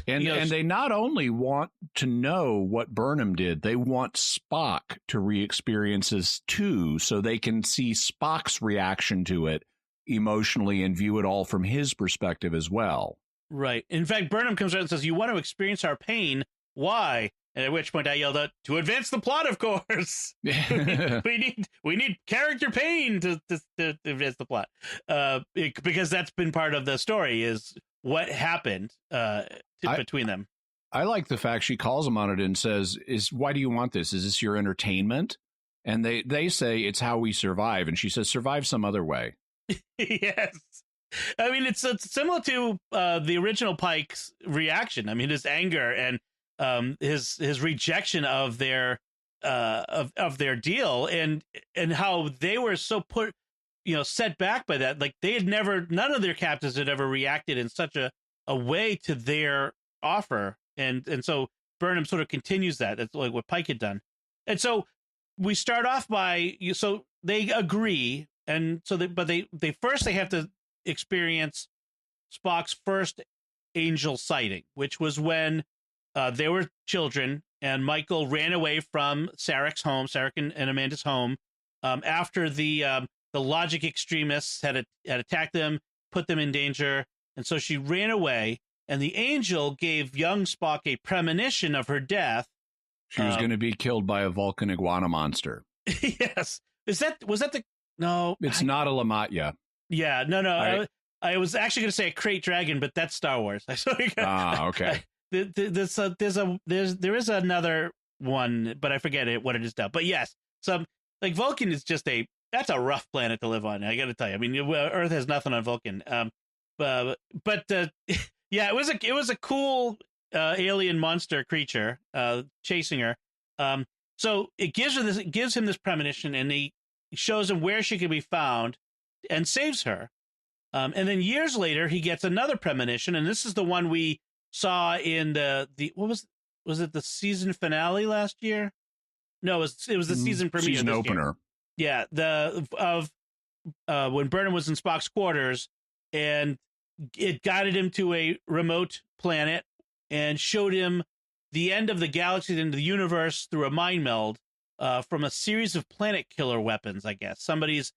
And You know, and they not only want to know what Burnham did, they want Spock to re-experience this too, so they can see Spock's reaction to it emotionally and view it all from his perspective as well. right. In fact, Burnham comes out and says, "You want to experience our pain? Why?" And at which point I yelled out, "To advance the plot, of course. we need character pain to advance the plot." Because that's been part of the story, is what happened between them. I like the fact she calls him on it and says, "Why do you want this? Is this your entertainment?" And they say it's how we survive, and she says, "Survive some other way." Yes. I mean, it's similar to the original Pike's reaction. I mean, his anger and his rejection of their deal, and how they were so set back by that. Like, none of their captains had ever reacted in such a way to their offer, and so Burnham sort of continues that. That's like what Pike had done. And so we start off by, so they agree, and so they first have to experience Spock's first angel sighting, which was when they were children, and Michael ran away from Sarek's home, Sarek and Amanda's home, after the logic extremists had attacked them, put them in danger, and so she ran away. And the angel gave young Spock a premonition of her death. She was going to be killed by a Vulcan iguana monster. Yes, was that the no? It's not a Lamatya. Yeah, no. I was actually going to say a crate dragon, but that's Star Wars. Okay. There is another one, but I forget what it is now. But yes, like Vulcan is that's a rough planet to live on. I got to tell you. I mean, Earth has nothing on Vulcan. Yeah, it was a cool alien monster creature chasing her. So it gives him this premonition, and he shows him where she can be found and saves her. And then years later, he gets another premonition, and this is the one we saw in the what was it, the season finale last year? No, it was the season premiere. Season opener. Year. Yeah, when Burnham was in Spock's quarters, and it guided him to a remote planet and showed him the end of the galaxy and the universe through a mind meld from a series of planet killer weapons. I guess somebody's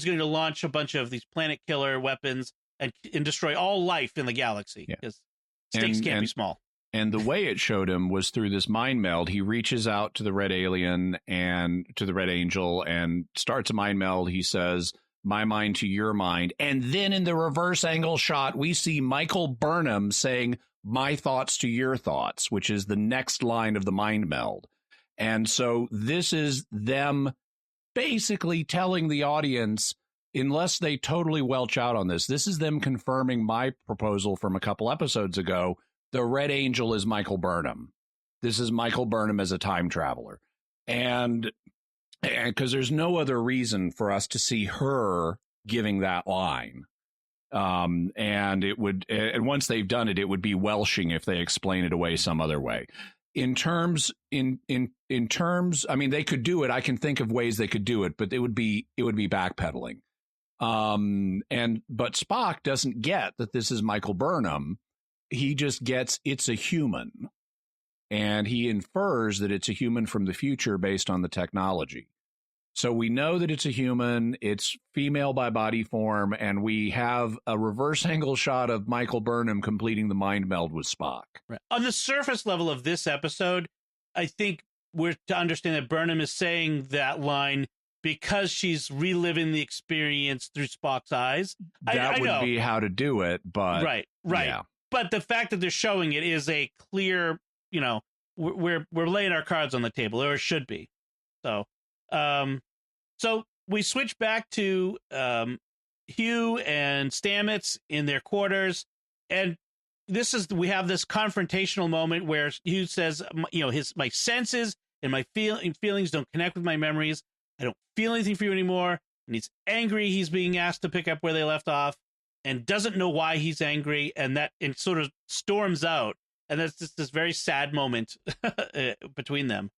going to launch a bunch of these planet killer weapons and destroy all life in the galaxy, because stakes can't be small. And the way it showed him was through this mind meld. He reaches out to the red alien and to the red angel and starts a mind meld. He says, "My mind to your mind." And then in the reverse angle shot, we see Michael Burnham saying, "My thoughts to your thoughts," which is the next line of the mind meld. And so this is them basically telling the audience, unless they totally welch out on this is them confirming my proposal from a couple episodes ago. The Red Angel is Michael Burnham. This is Michael Burnham as a time traveler. And because there's no other reason for us to see her giving that line. And it would, and once they've done it, it would be welshing if they explain it away some other way. In terms, I mean, they could do it. I can think of ways they could do it, but it would be backpedaling. But Spock doesn't get that this is Michael Burnham. He just gets it's a human, and he infers that it's a human from the future based on the technology. So we know that it's a human, it's female by body form, and we have a reverse angle shot of Michael Burnham completing the mind meld with Spock. Right. On the surface level of this episode, I think we're to understand that Burnham is saying that line because she's reliving the experience through Spock's eyes. That would know. be how to do it, but right. Yeah. But the fact that they're showing it is a clear, we're laying our cards on the table, or it should be. So we switch back to Hugh and Stamets in their quarters, and we have this confrontational moment where Hugh says, my senses and my feelings don't connect with my memories. I don't feel anything for you anymore. And he's angry. He's being asked to pick up where they left off, and doesn't know why he's angry, and sort of storms out, and that's just this very sad moment between them.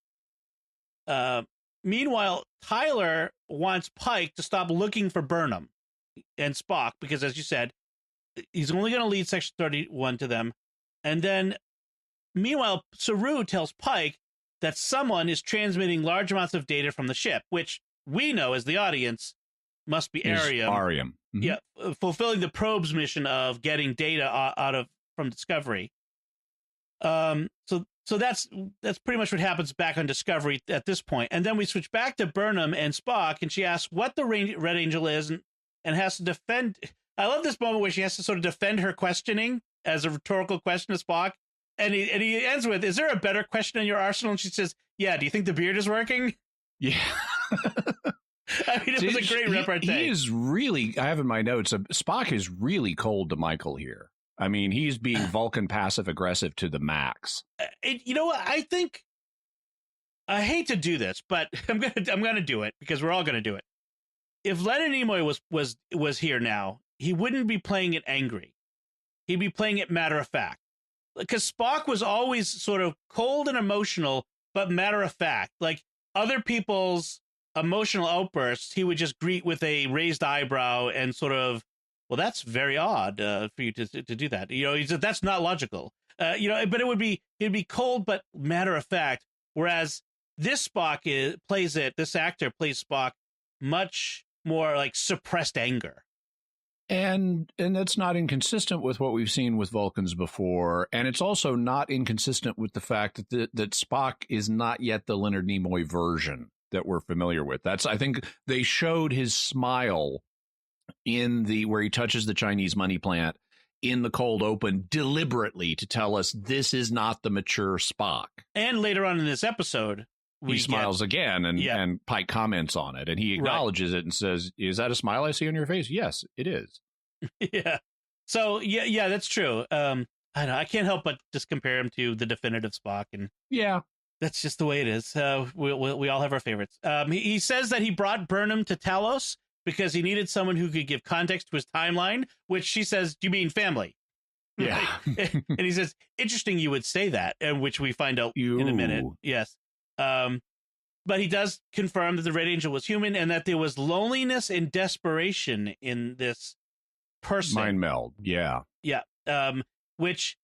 Meanwhile, Tyler wants Pike to stop looking for Burnham and Spock, because, as you said, he's only going to lead Section 31 to them. And then, meanwhile, Saru tells Pike that someone is transmitting large amounts of data from the ship, which we know as the audience must be Arium. Mm-hmm. Yeah, fulfilling the probe's mission of getting data from Discovery. So that's pretty much what happens back on Discovery at this point. And then we switch back to Burnham and Spock, and she asks what the Red Angel is and has to defend. I love this moment where she has to sort of defend her questioning as a rhetorical question to Spock. And he ends with, "Is there a better question in your arsenal?" And she says, "Yeah, do you think the beard is working?" Yeah. I mean, it was a great repartee. He is really, I have in my notes, Spock is really cold to Michael here. I mean, he's being Vulcan passive-aggressive to the max. You know what? I think, I hate to do this, but I'm gonna do it because we're all gonna do it. If Leonard Nimoy was here now, he wouldn't be playing it angry. He'd be playing it matter of fact. Because Spock was always sort of cold and emotional, but matter of fact. Like other people's emotional outbursts, he would just greet with a raised eyebrow and sort of, well, that's very odd for you to do that. You know, he said that's not logical. But it'd be cold but matter of fact. Whereas this this actor plays Spock much more like suppressed anger. And that's not inconsistent with what we've seen with Vulcans before. And it's also not inconsistent with the fact that Spock is not yet the Leonard Nimoy version that we're familiar with. I think they showed his smile where he touches the Chinese money plant in the cold open deliberately to tell us this is not the mature Spock. And later on in this episode, he smiles again, and Pike comments on it, and he acknowledges it and says, "Is that a smile I see on your face?" "Yes, it is." Yeah. So yeah, that's true. I don't know, I can't help but just compare him to the definitive Spock, and yeah, that's just the way it is. We all have our favorites. He says that he brought Burnham to Talos because he needed someone who could give context to his timeline, which she says, "Do you mean family?" Yeah. And he says, "Interesting you would say that," and which we find out in a minute. Yes. But he does confirm that the Red Angel was human and that there was loneliness and desperation in this person. Mind meld. Yeah. Yeah. Which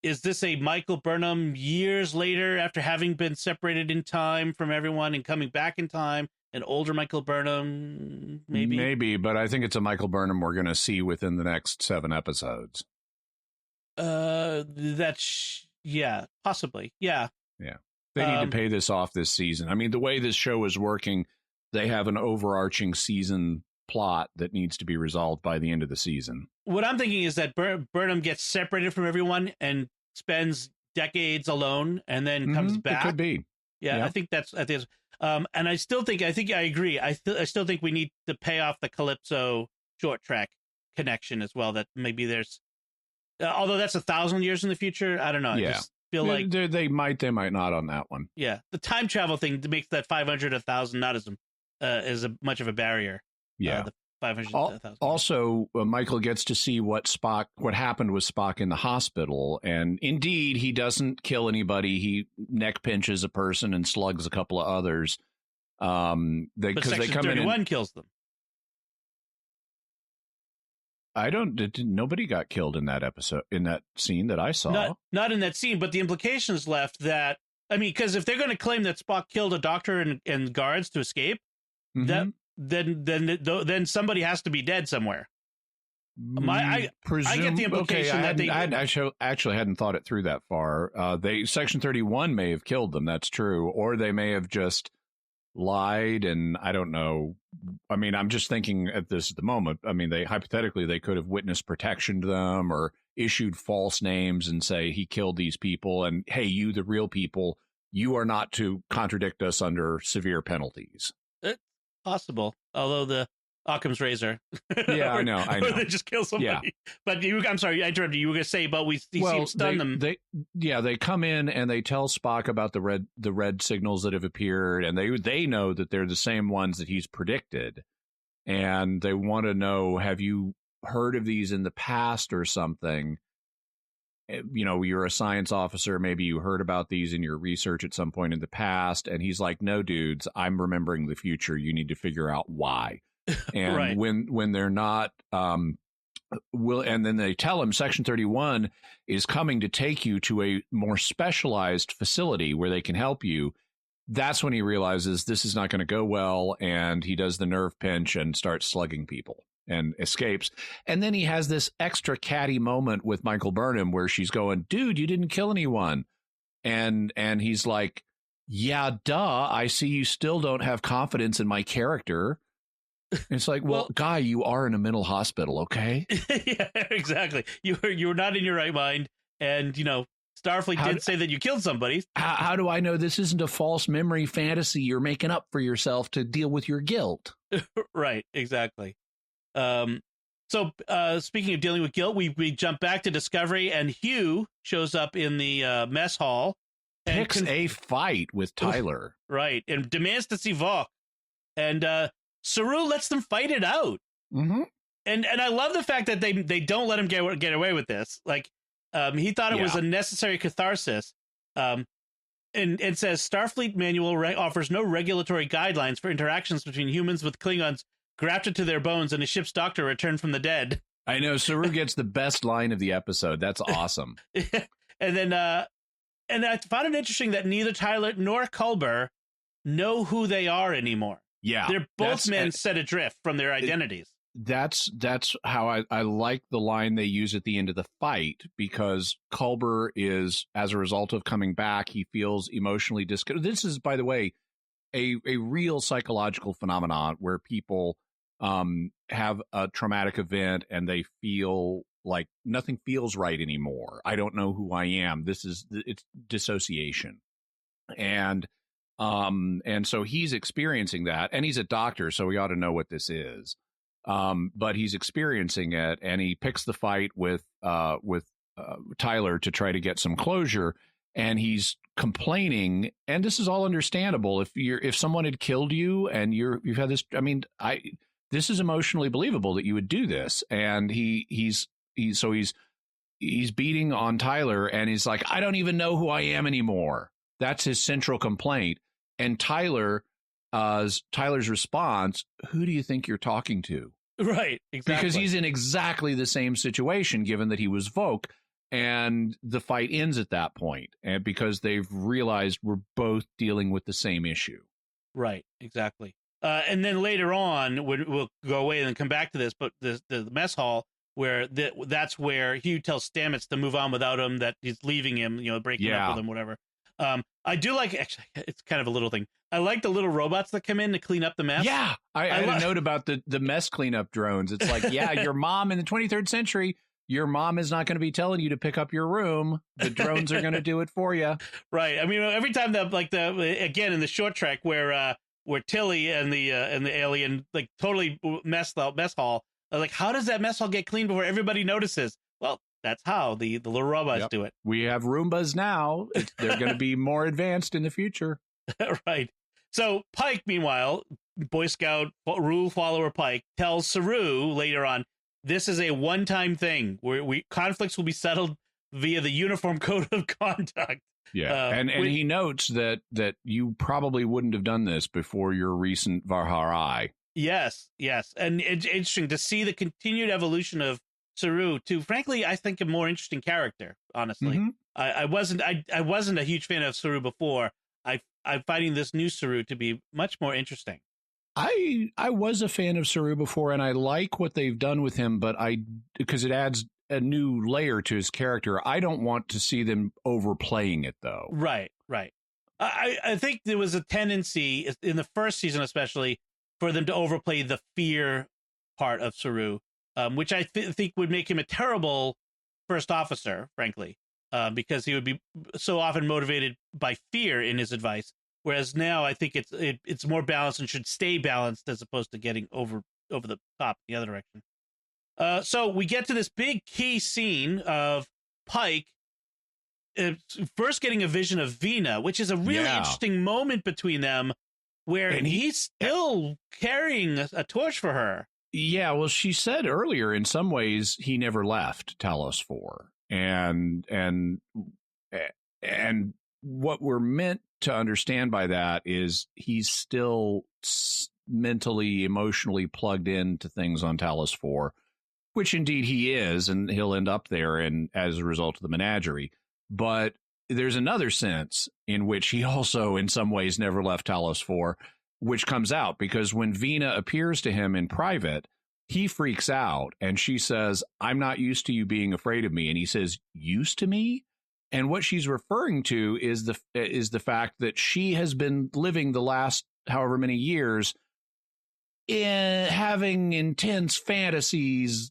is this a Michael Burnham years later after having been separated in time from everyone and coming back in time? An older Michael Burnham, maybe? Maybe, but I think it's a Michael Burnham we're going to see within the next 7 episodes. Yeah, possibly. Yeah. Yeah. They need to pay this off this season. I mean, the way this show is working, they have an overarching season plot that needs to be resolved by the end of the season. What I'm thinking is that Burnham gets separated from everyone and spends decades alone and then comes back. It could be. Yeah, I think that's. And I think I agree. I still think we need to pay off the Calypso short track connection as well. That maybe there's, although that's 1,000 years in the future. I don't know. Yeah. I just feel like they might not on that one. Yeah, the time travel thing makes that 500 1,000 not as much of a barrier. Yeah. The 500 1,000. Also, Michael gets to see what happened with Spock in the hospital, and indeed, he doesn't kill anybody. He neck pinches a person and slugs a couple of others. But Section 31 kills them. Nobody got killed in that episode, in that scene that I saw. Not in that scene, but the implications left that, I mean, because if they're going to claim that Spock killed a doctor and guards to escape, then somebody has to be dead somewhere. I get the implication that they... I actually hadn't thought it through that far. Section 31 may have killed them, that's true, or they may have just lied, and I don't know. I mean, I'm just thinking at the moment. I mean, hypothetically they could have witness protection to them or issued false names and say he killed these people, and hey, you, the real people, you are not to contradict us under severe penalties. It's possible, although the Occam's razor. Yeah, I know. Or they just kill somebody. Yeah. But I'm sorry, I interrupted you. You were going to say, but he stunned them. They come in and they tell Spock about the red signals that have appeared, and they know that they're the same ones that he's predicted, and they want to know, have you heard of these in the past or something? You know, you're a science officer. Maybe you heard about these in your research at some point in the past. And he's like, no, dudes, I'm remembering the future. You need to figure out why. And right. when they're not and then they tell him Section 31 is coming to take you to a more specialized facility where they can help you. That's when he realizes this is not going to go well, and he does the nerve pinch and starts slugging people and escapes. And then he has this extra catty moment with Michael Burnham where she's going, dude, you didn't kill anyone. And he's like, yeah, duh. I see you still don't have confidence in my character. It's like, well, guy, you are in a mental hospital, okay? Yeah, exactly. You were not in your right mind. And, you know, Starfleet did say that you killed somebody. How do I know this isn't a false memory fantasy you're making up for yourself to deal with your guilt? Right, exactly. So speaking of dealing with guilt, we jump back to Discovery, and Hugh shows up in the mess hall. And picks a fight with Tyler. Right, and demands to see Vok. And Saru lets them fight it out. Mm-hmm. And I love the fact that they don't let him get away with this. Like, he thought it was a necessary catharsis. And says Starfleet manual offers no regulatory guidelines for interactions between humans with Klingons grafted to their bones and a ship's doctor returned from the dead. I know. Saru gets the best line of the episode. That's awesome. And then, and I found it interesting that neither Tyler nor Culber know who they are anymore. Yeah. They're both men set adrift from their identities. That's how I like the line they use at the end of the fight, because Culber is, as a result of coming back, he feels emotionally disconnected. This is, by the way, a real psychological phenomenon where people have a traumatic event and they feel like nothing feels right anymore. I don't know who I am. It's dissociation. And so he's experiencing that, and he's a doctor, so we ought to know what this is. But he's experiencing it, and he picks the fight with Tyler to try to get some closure, and he's complaining, and this is all understandable. If someone had killed you and you've had this, I mean, this is emotionally believable that you would do this. And he's beating on Tyler, and he's like, I don't even know who I am anymore. That's his central complaint. And Tyler's response, who do you think you're talking to? Right, exactly. Because he's in exactly the same situation, given that he was Voke, and the fight ends at that point, and because they've realized we're both dealing with the same issue. Right, exactly. And then later on, we'll go away and come back to this, but the mess hall, where that's where Hugh tells Stamets to move on without him, that he's leaving him, breaking up with him, whatever. I do like, actually, it's kind of a little thing. I like the little robots that come in to clean up the mess. Yeah, I had a note about the mess cleanup drones. It's like, yeah, your mom in the 23rd century, your mom is not going to be telling you to pick up your room. The drones are going to do it for you. Right. I mean, every time again in the short trek where Tilly and the alien like totally mess hall. Like, how does that mess hall get cleaned before everybody notices? Well, that's how the little robots do it. We have Roombas now. They're going to be more advanced in the future. Right. So Pike, meanwhile, Boy Scout rule follower Pike, tells Saru later on, this is a one-time thing where conflicts will be settled via the Uniform Code of Conduct. Yeah, and he notes that you probably wouldn't have done this before your recent Varharai. Yes, and it's interesting to see the continued evolution of Saru to, frankly, I think a more interesting character. Honestly, I wasn't a huge fan of Saru before. I'm finding this new Saru to be much more interesting. I was a fan of Saru before, and I like what they've done with him, but because it adds a new layer to his character. I don't want to see them overplaying it, though. Right. I think there was a tendency in the first season, especially, for them to overplay the fear part of Saru, which I think would make him a terrible first officer, frankly, because he would be so often motivated by fear in his advice. Whereas now I think it's more balanced and should stay balanced as opposed to getting over the top in the other direction. So we get to this big key scene of Pike first getting a vision of Vina, which is a really interesting moment between them, where he's still carrying a torch for her. Yeah, well, she said earlier, in some ways, he never left Talos IV, and what we're meant to understand by that is he's still mentally, emotionally plugged into things on Talos IV, which indeed he is, and he'll end up there and as a result of the menagerie. But there's another sense in which he also, in some ways, never left Talos IV, which comes out because when Vina appears to him in private, he freaks out and she says, "I'm not used to you being afraid of me." And he says, "Used to me?" And what she's referring to is the fact that she has been living the last however many years having intense fantasies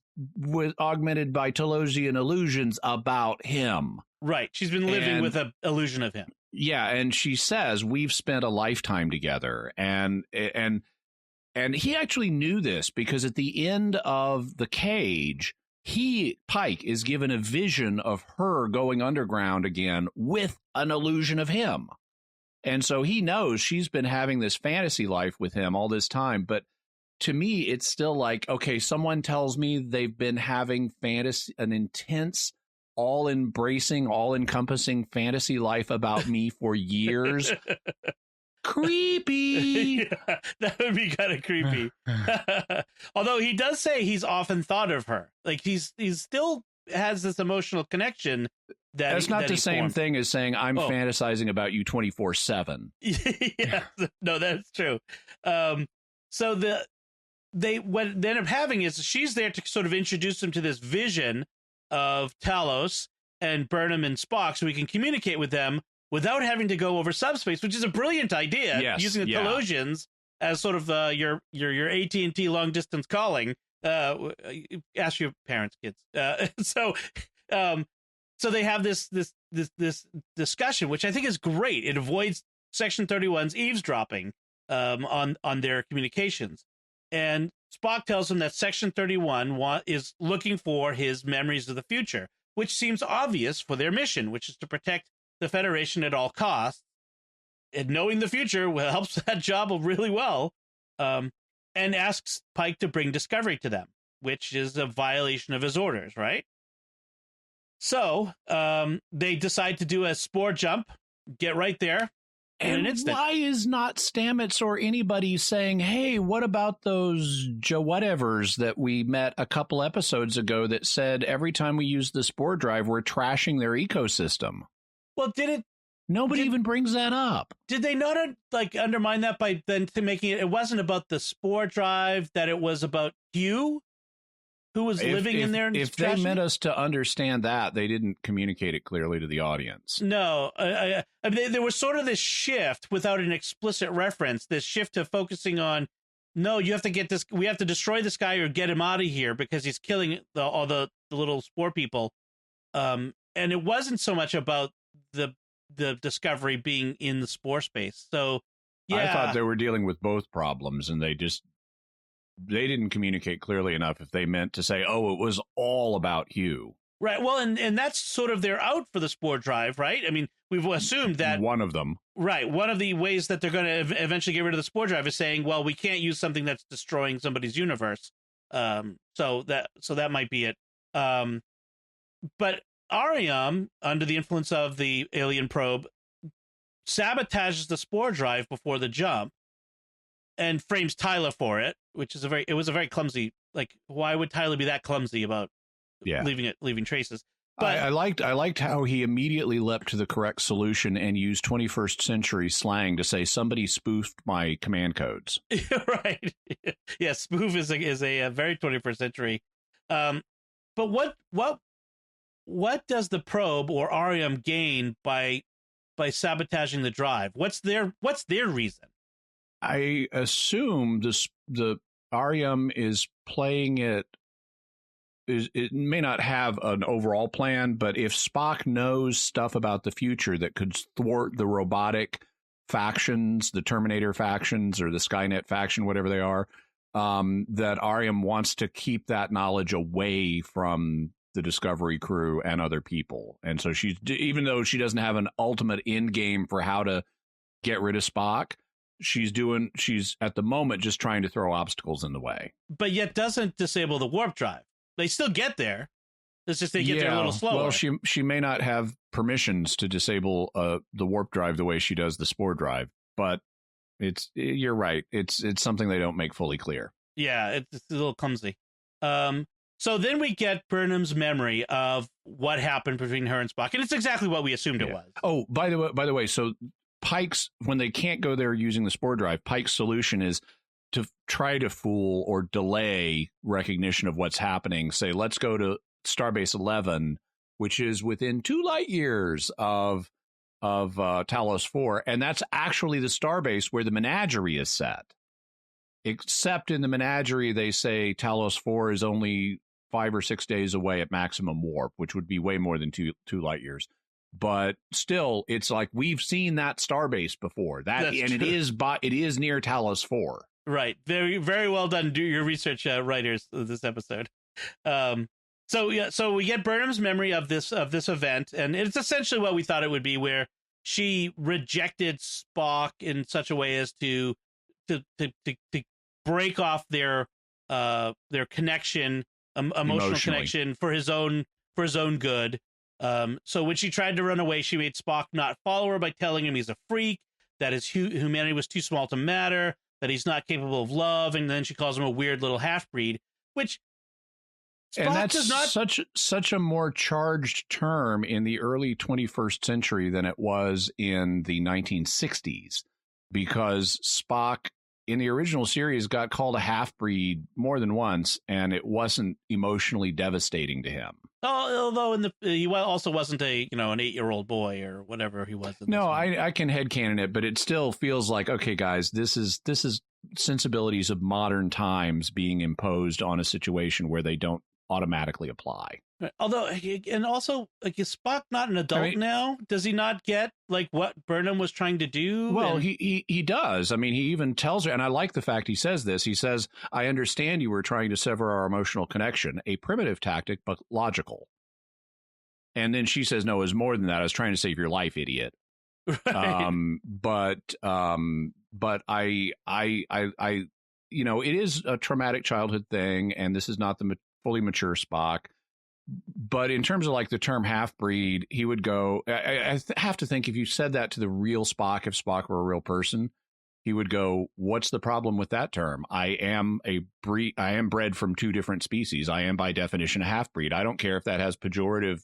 augmented by Talosian illusions about him. Right. She's been living with an illusion of him. Yeah, and she says, "We've spent a lifetime together." And he actually knew this because at the end of The Cage, Pike is given a vision of her going underground again with an illusion of him. And so he knows she's been having this fantasy life with him all this time. But to me, it's still like, okay, someone tells me they've been having an intense, all-embracing, all-encompassing fantasy life about me for years. Creepy. Yeah, that would be kind of creepy. Although he does say he's often thought of her. Like he's still has this emotional connection. That's not the same thing as saying I'm fantasizing about you 24/7. Yeah, no, that's true. So what they end up having is she's there to sort of introduce him to this vision of Talos and Burnham and Spock, so we can communicate with them without having to go over subspace, which is a brilliant idea. Yes, using the Talosians as sort of your AT&T long distance calling. Ask your parents, kids. So they have this discussion, which I think is great. It avoids Section 31's eavesdropping on their communications. And Spock tells him that Section 31 is looking for his memories of the future, which seems obvious for their mission, which is to protect the Federation at all costs. And knowing the future helps that job really well. And asks Pike to bring Discovery to them, which is a violation of his orders, right? So they decide to do a spore jump, get right there in an instant. Why is not Stamets or anybody saying, "Hey, what about those whatevers that we met a couple episodes ago that said every time we use the spore drive, we're trashing their ecosystem"? Well, Nobody even brings that up. Did they not undermine that by then making it wasn't about the spore drive, that it was about Hugh, who was living in there? If they meant us to understand that, they didn't communicate it clearly to the audience. No, I mean, there was sort of this shift without an explicit reference, this shift to focusing on, no, you have to get this, we have to destroy this guy or get him out of here because he's killing all the little spore people. And it wasn't so much about the Discovery being in the spore space. So yeah, I thought they were dealing with both problems, and they didn't communicate clearly enough if they meant to say, oh, it was all about Hugh. Right. Well, and that's sort of their out for the spore drive, right? I mean, we've assumed that one of them. Right. One of the ways that they're going to eventually get rid of the spore drive is saying, well, we can't use something that's destroying somebody's universe. So that might be it. But Ariam, under the influence of the alien probe, sabotages the spore drive before the jump and frames Tyler for it, which is it was a very clumsy, like, why would Tyler be that clumsy about leaving traces? But I liked how he immediately leapt to the correct solution and used 21st century slang to say somebody spoofed my command codes. Right. Yeah, spoof is a very 21st century. But what does the probe or Ariam gain by sabotaging the drive? What's their reason? I assume the Ariam is playing it. It may not have an overall plan, but if Spock knows stuff about the future that could thwart the robotic factions, the Terminator factions or the Skynet faction, whatever they are, that Ariam wants to keep that knowledge away from the Discovery crew and other people. And so she's, even though she doesn't have an ultimate end game for how to get rid of Spock, she's at the moment just trying to throw obstacles in the way. But yet doesn't disable the warp drive. They still get there. It's just they get there a little slower. Well, she may not have permissions to disable the warp drive the way she does the spore drive, but you're right. It's something they don't make fully clear. Yeah, it's a little clumsy. So then we get Burnham's memory of what happened between her and Spock, and it's exactly what we assumed it was. Oh, by the way, so Pike's, when they can't go there using the spore drive, Pike's solution is to try to fool or delay recognition of what's happening. Say, let's go to Starbase 11, which is within 2 light years of Talos IV, and that's actually the starbase where the menagerie is set. Except in the menagerie, they say Talos IV is only 5 or 6 days away at maximum warp, which would be way more than two light years. But still, it's like we've seen that starbase before. It is near Talos IV. Right. Very, very well done. Do your research, writers of this episode. So we get Burnham's memory of this event, and it's essentially what we thought it would be, where she rejected Spock in such a way as to break off their connection, emotional connection for his own good. So when she tried to run away, she made Spock not follow her by telling him he's a freak, that his humanity was too small to matter, that he's not capable of love, and then she calls him a weird little half-breed, which Spock and that's does not... such a more charged term in the early 21st century than it was in the 1960s, because Spock in the original series got called a half-breed more than once, and it wasn't emotionally devastating to him. Although he also wasn't an 8-year-old boy or whatever he was. No, I can headcanon it, but it still feels like, okay, guys, this is sensibilities of modern times being imposed on a situation where they don't automatically apply. Although, and also, like, is Spock not an adult now? Does he not get like what Burnham was trying to do? Well, he does. I mean, he even tells her, and I like the fact he says this. He says, "I understand you were trying to sever our emotional connection, a primitive tactic, but logical." And then she says, "No, it was more than that. I was trying to save your life, idiot." Right. But I it is a traumatic childhood thing, and this is not the fully mature Spock. But in terms of like the term half-breed, he would go, I have to think, if you said that to the real Spock, if Spock were a real person, he would go, what's the problem with that term? I am bred from 2 different species. I am by definition a half-breed. I don't care if that has pejorative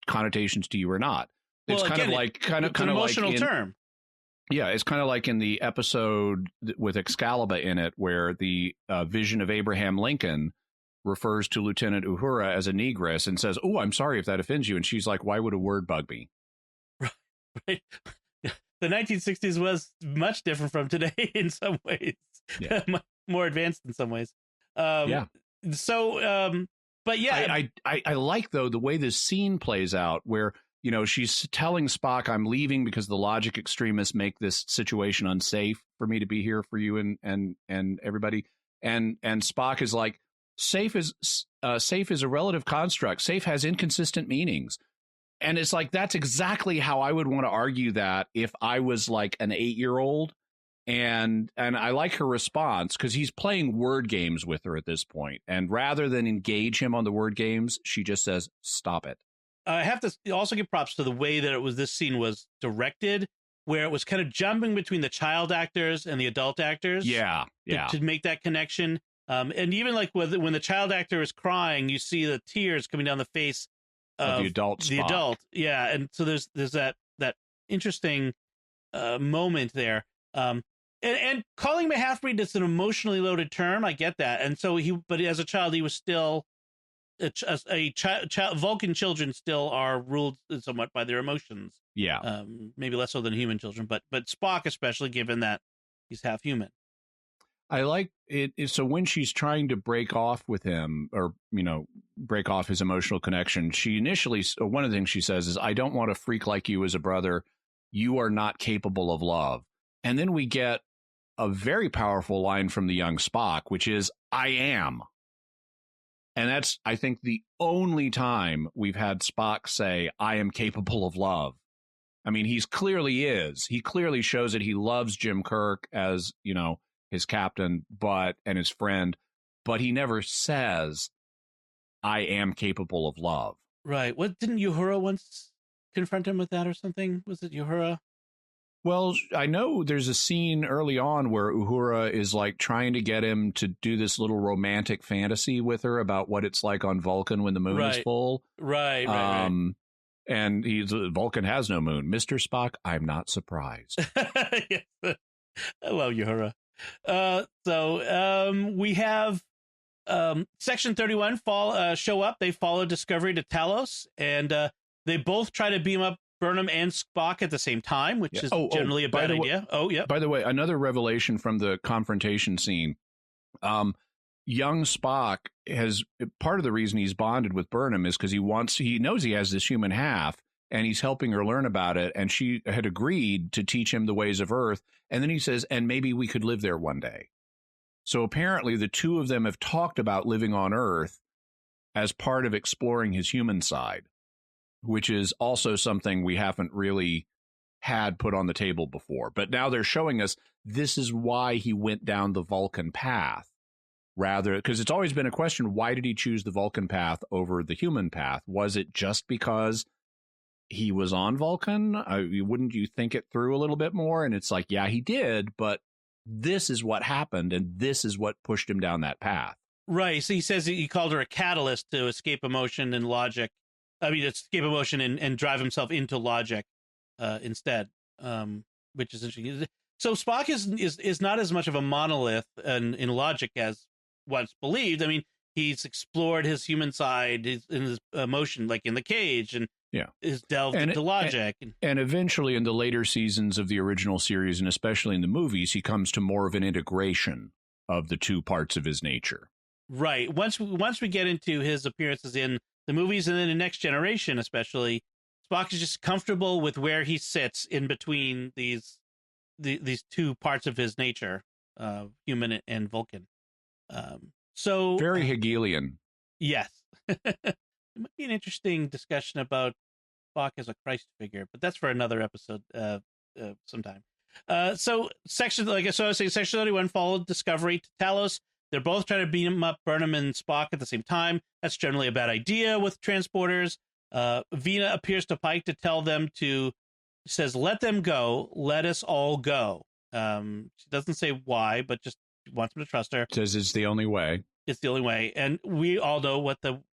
connotations to you or not. It's an emotional term. Yeah, it's kind of like in the episode with Excalibur in it, where the vision of Abraham Lincoln refers to Lieutenant Uhura as a negress and says, "Oh, I'm sorry if that offends you." And she's like, "Why would a word bug me?" Right. The 1960s was much different from today in some ways. Yeah. More advanced in some ways. Yeah. So, but yeah. I like, though, the way this scene plays out, where, she's telling Spock, "I'm leaving because the logic extremists make this situation unsafe for me to be here for you and everybody." And Spock is like, safe is a relative construct. Safe has inconsistent meanings. And it's like, that's exactly how I would want to argue that if I was like an 8-year-old. And I like her response, because he's playing word games with her at this point. And rather than engage him on the word games, she just says, "Stop it." I have to also give props to the way that this scene was directed, where it was kind of jumping between the child actors and the adult actors. Yeah. To make that connection. And even like when the child actor is crying, you see the tears coming down the face of the adult Spock. Adult. Yeah. And so there's that interesting moment there. And calling him a half-breed is an emotionally loaded term. I get that. And so but as a child, he was still Vulcan children still are ruled somewhat by their emotions. Yeah. Maybe less so than human children, but Spock, especially, given that he's half human. I like it. So when she's trying to break off with him, or, break off his emotional connection, she initially, one of the things she says is, "I don't want a freak like you as a brother. You are not capable of love." And then we get a very powerful line from the young Spock, which is, "I am." And that's, I think, the only time we've had Spock say, "I am capable of love." I mean, he clearly is. He clearly shows that he loves Jim Kirk as, his captain, and his friend, but he never says, "I am capable of love." Right. What, didn't Uhura once confront him with that or something? Was it Uhura? Well, I know there's a scene early on where Uhura is like trying to get him to do this little romantic fantasy with her about what it's like on Vulcan when the moon is full. Right. And Vulcan has no moon. Mr. Spock, I'm not surprised. Yes. I love Uhura. So we have Section 31 show up. They follow Discovery to Talos, and they both try to beam up Burnham and Spock at the same time, which is generally a bad idea. By the way, another revelation from the confrontation scene. Young Spock has part of the reason he's bonded with Burnham is because he knows he has this human half, and he's helping her learn about it. And she had agreed to teach him the ways of Earth. And then he says, and maybe we could live there one day. So apparently the two of them have talked about living on Earth as part of exploring his human side, which is also something we haven't really had put on the table before. But now they're showing us this is why he went down the Vulcan path, rather, because it's always been a question, why did he choose the Vulcan path over the human path? Was it just because he was on Vulcan? Wouldn't you think it through a little bit more? And it's like, yeah, he did, but this is what happened, and this is what pushed him down that path. Right. So he says he called her a catalyst to escape emotion and logic. I mean, escape emotion and drive himself into logic instead, which is interesting. So Spock is not as much of a monolith in logic as once believed. I mean, he's explored his human side, in his emotion, like in the cage, and is delved into logic. And eventually, in the later seasons of the original series, and especially in the movies, he comes to more of an integration of the two parts of his nature. Right. Once we get into his appearances in the movies and then in Next Generation, especially, Spock is just comfortable with where he sits in between these two parts of his nature, human and Vulcan. So very Hegelian. Yes. It might be an interesting discussion about Spock as a Christ figure, but that's for another episode sometime. So Section 31 followed Discovery to Talos. They're both trying to beam up Burnham and Spock at the same time. That's generally a bad idea with transporters. Vina appears to Pike to tell them says, let them go. Let us all go. She doesn't say why, but just wants him to trust her. Says it's the only way. It's the only way. And we all know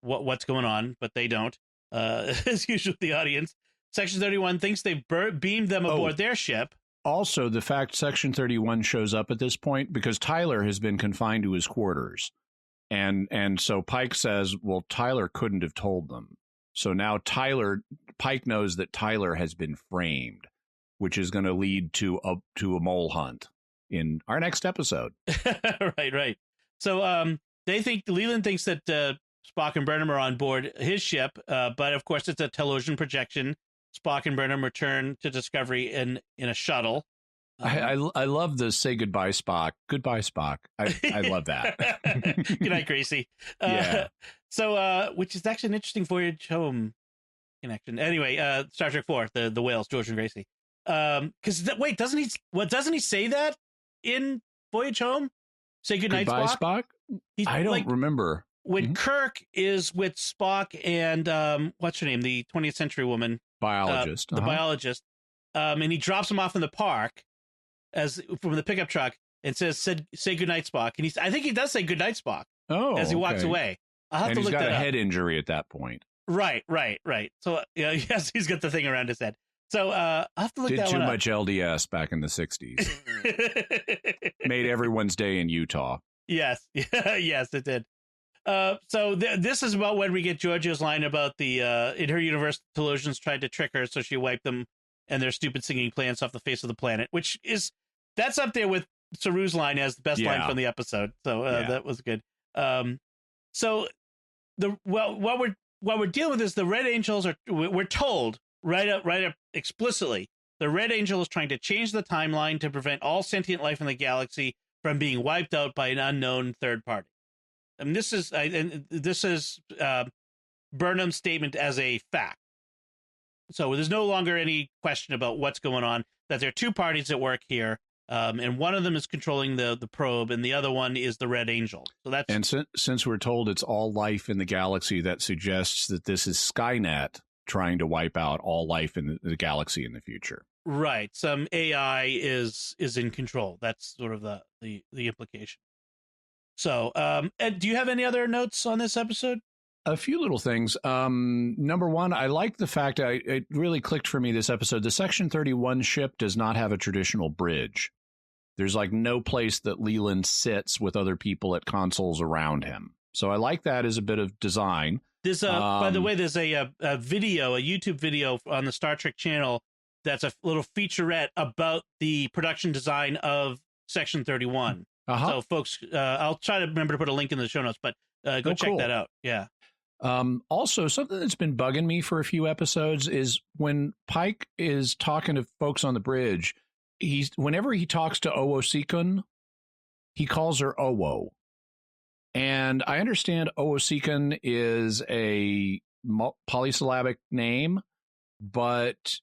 what's going on, but they don't. As usual, the audience. Section 31 thinks they've beamed them aboard their ship. Also, the fact Section 31 shows up at this point because Tyler has been confined to his quarters. And so Pike says, well, Tyler couldn't have told them. So now Pike knows that Tyler has been framed, which is going to lead to a mole hunt in our next episode. Right. So Leland thinks that Spock and Burnham are on board his ship, but of course it's a Talosian projection. Spock and Burnham return to Discovery in a shuttle. I love the say goodbye, Spock. Goodbye, Spock. I love that. Good night, Gracie. Yeah. So, which is actually an interesting voyage home connection. Anyway, Star Trek IV, the whales, George and Gracie. Because doesn't he say that in Voyage Home? Say goodnight, Spock. I don't remember. When Kirk is with Spock and what's her name, the 20th century woman, biologist, the biologist, and he drops him off in the park from the pickup truck and said say goodnight, Spock. And I think he does say goodnight, Spock. As he walks away. I'll have to look that up. He's got a head injury at that point. Right. So yes, he's got the thing around his head. So I'll have to look that one up. Did too much LDS back in the 60s. Made everyone's day in Utah. Yes, it did. So this is about when we get Georgia's line about the in her universe, Talosians tried to trick her, so she wiped them and their stupid singing plants off the face of the planet, that's up there with Saru's line as the best line from the episode. So that was good. So what we're dealing with is the Red Angels we're told right up explicitly the Red Angel is trying to change the timeline to prevent all sentient life in the galaxy from being wiped out by an unknown third party. And this is Burnham's statement as a fact. So there's no longer any question about what's going on, that there are two parties at work here, and one of them is controlling the probe, and the other one is the Red Angel. So that's since we're told it's all life in the galaxy, that suggests that this is Skynet trying to wipe out all life in the galaxy in the future. Right. Some AI is in control. That's sort of the implication. So, Ed, do you have any other notes on this episode? A few little things. Number one, I like the fact it really clicked for me this episode. The Section 31 ship does not have a traditional bridge. There's like no place that Leland sits with other people at consoles around him. So I like that as a bit of design. There's by the way, there's a video, a YouTube video on the Star Trek channel that's a little featurette about the production design of Section 31. So, folks, I'll try to remember to put a link in the show notes, but go check that out. Yeah. Also, something that's been bugging me for a few episodes is when Pike is talking to folks on the bridge, whenever he talks to Owo-Seekun, he calls her Owo. And I understand Owo-Seekun is a polysyllabic name, but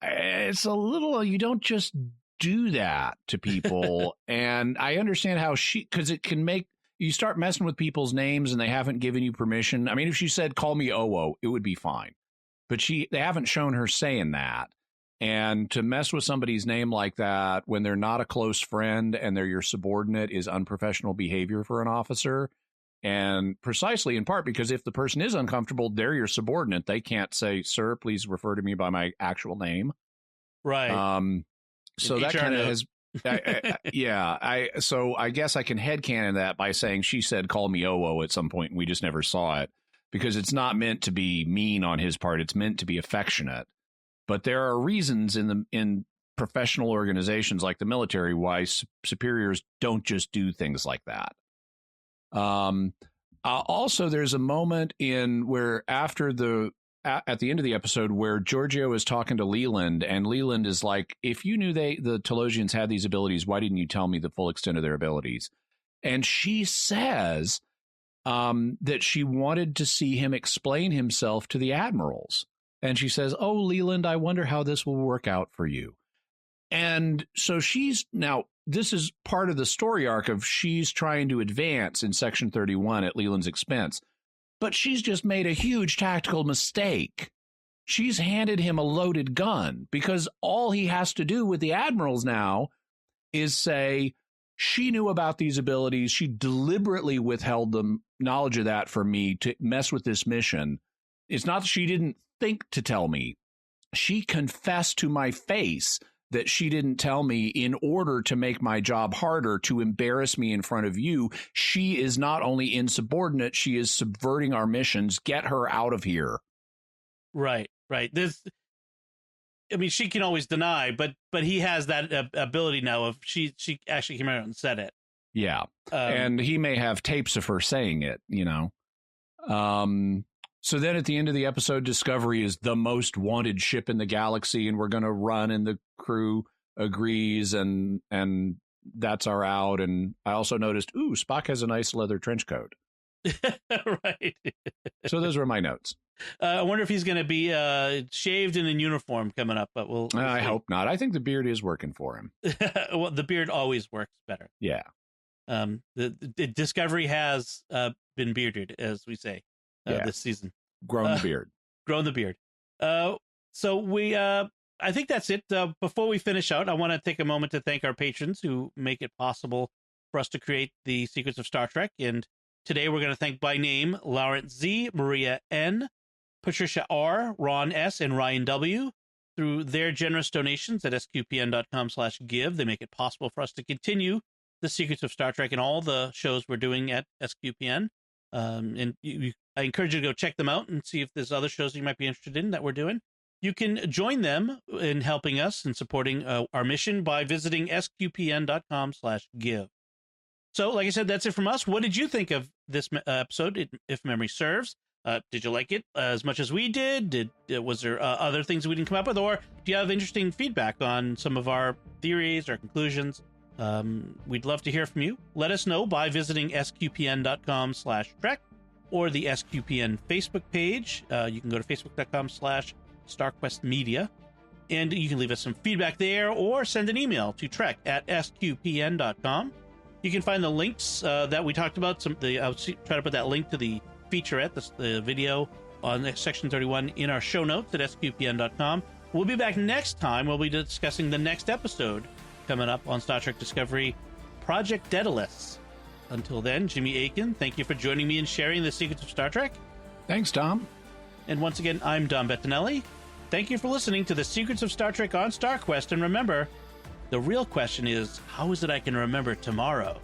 it's a little, you don't just do that to people. And I understand how because it can make, you start messing with people's names and they haven't given you permission. I mean, if she said, call me Owo, it would be fine. But they haven't shown her saying that. And to mess with somebody's name like that when they're not a close friend and they're your subordinate is unprofessional behavior for an officer. And precisely in part because if the person is uncomfortable, they're your subordinate. They can't say, sir, please refer to me by my actual name. Right. So that kind of has, so I guess I can headcanon that by saying she said, call me Owo at some point, and we just never saw it because it's not meant to be mean on his part. It's meant to be affectionate. But there are reasons in professional organizations like the military why superiors don't just do things like that. Also, there's a moment where at the end of the episode where Giorgio is talking to Leland, and Leland is like, if you knew the Talosians had these abilities, why didn't you tell me the full extent of their abilities? And she says that she wanted to see him explain himself to the admirals. And she says, oh, Leland, I wonder how this will work out for you. And so this is part of the story arc of she's trying to advance in Section 31 at Leland's expense. But she's just made a huge tactical mistake. She's handed him a loaded gun because all he has to do with the admirals now is say, she knew about these abilities. She deliberately withheld the knowledge of that from me to mess with this mission. It's not that she didn't think to tell me. She confessed to my face that she didn't tell me in order to make my job harder, to embarrass me in front of you. She is not only insubordinate, she is subverting our missions. Get her out of here. Right. She can always deny, but he has that ability now of she actually came out and said it. Yeah. And he may have tapes of her saying it, So then at the end of the episode, Discovery is the most wanted ship in the galaxy, and we're going to run, and the crew agrees, and that's our out. And I also noticed, Spock has a nice leather trench coat. Right. So those were my notes. I wonder if he's going to be shaved and in uniform coming up, but we'll I hope not. I think the beard is working for him. Well, the beard always works better. Yeah. The Discovery has been bearded, as we say. This season. Grown the beard. Grown the beard. So we, I think that's it. Before we finish out, I want to take a moment to thank our patrons who make it possible for us to create the Secrets of Star Trek. And today we're going to thank by name Lawrence Z, Maria N, Patricia R, Ron S, and Ryan W. Through their generous donations at sqpn.com/give, they make it possible for us to continue the Secrets of Star Trek and all the shows we're doing at SQPN. And I encourage you to go check them out and see if there's other shows you might be interested in that we're doing. You can join them in helping us and supporting our mission by visiting sqpn.com/give. So, like I said, that's it from us. What did you think of this episode, if memory serves? Did you like it as much as we did? Was there other things we didn't come up with? Or do you have interesting feedback on some of our theories or conclusions? We'd love to hear from you. Let us know by visiting sqpn.com/trek or the SQPN Facebook page. You can go to facebook.com/StarQuestMedia, and you can leave us some feedback there or send an email to trek@sqpn.com. You can find the links that we talked about. I'll try to put that link to the featurette, the video on Section 31 in our show notes at sqpn.com. We'll be back next time. We'll be discussing the next episode coming up on Star Trek Discovery, Project Daedalus. Until then, Jimmy Aiken, thank you for joining me and sharing the secrets of Star Trek. Thanks, Tom. And once again, I'm Dom Bettinelli. Thank you for listening to the Secrets of Star Trek on StarQuest. And remember, the real question is, how is it I can remember tomorrow?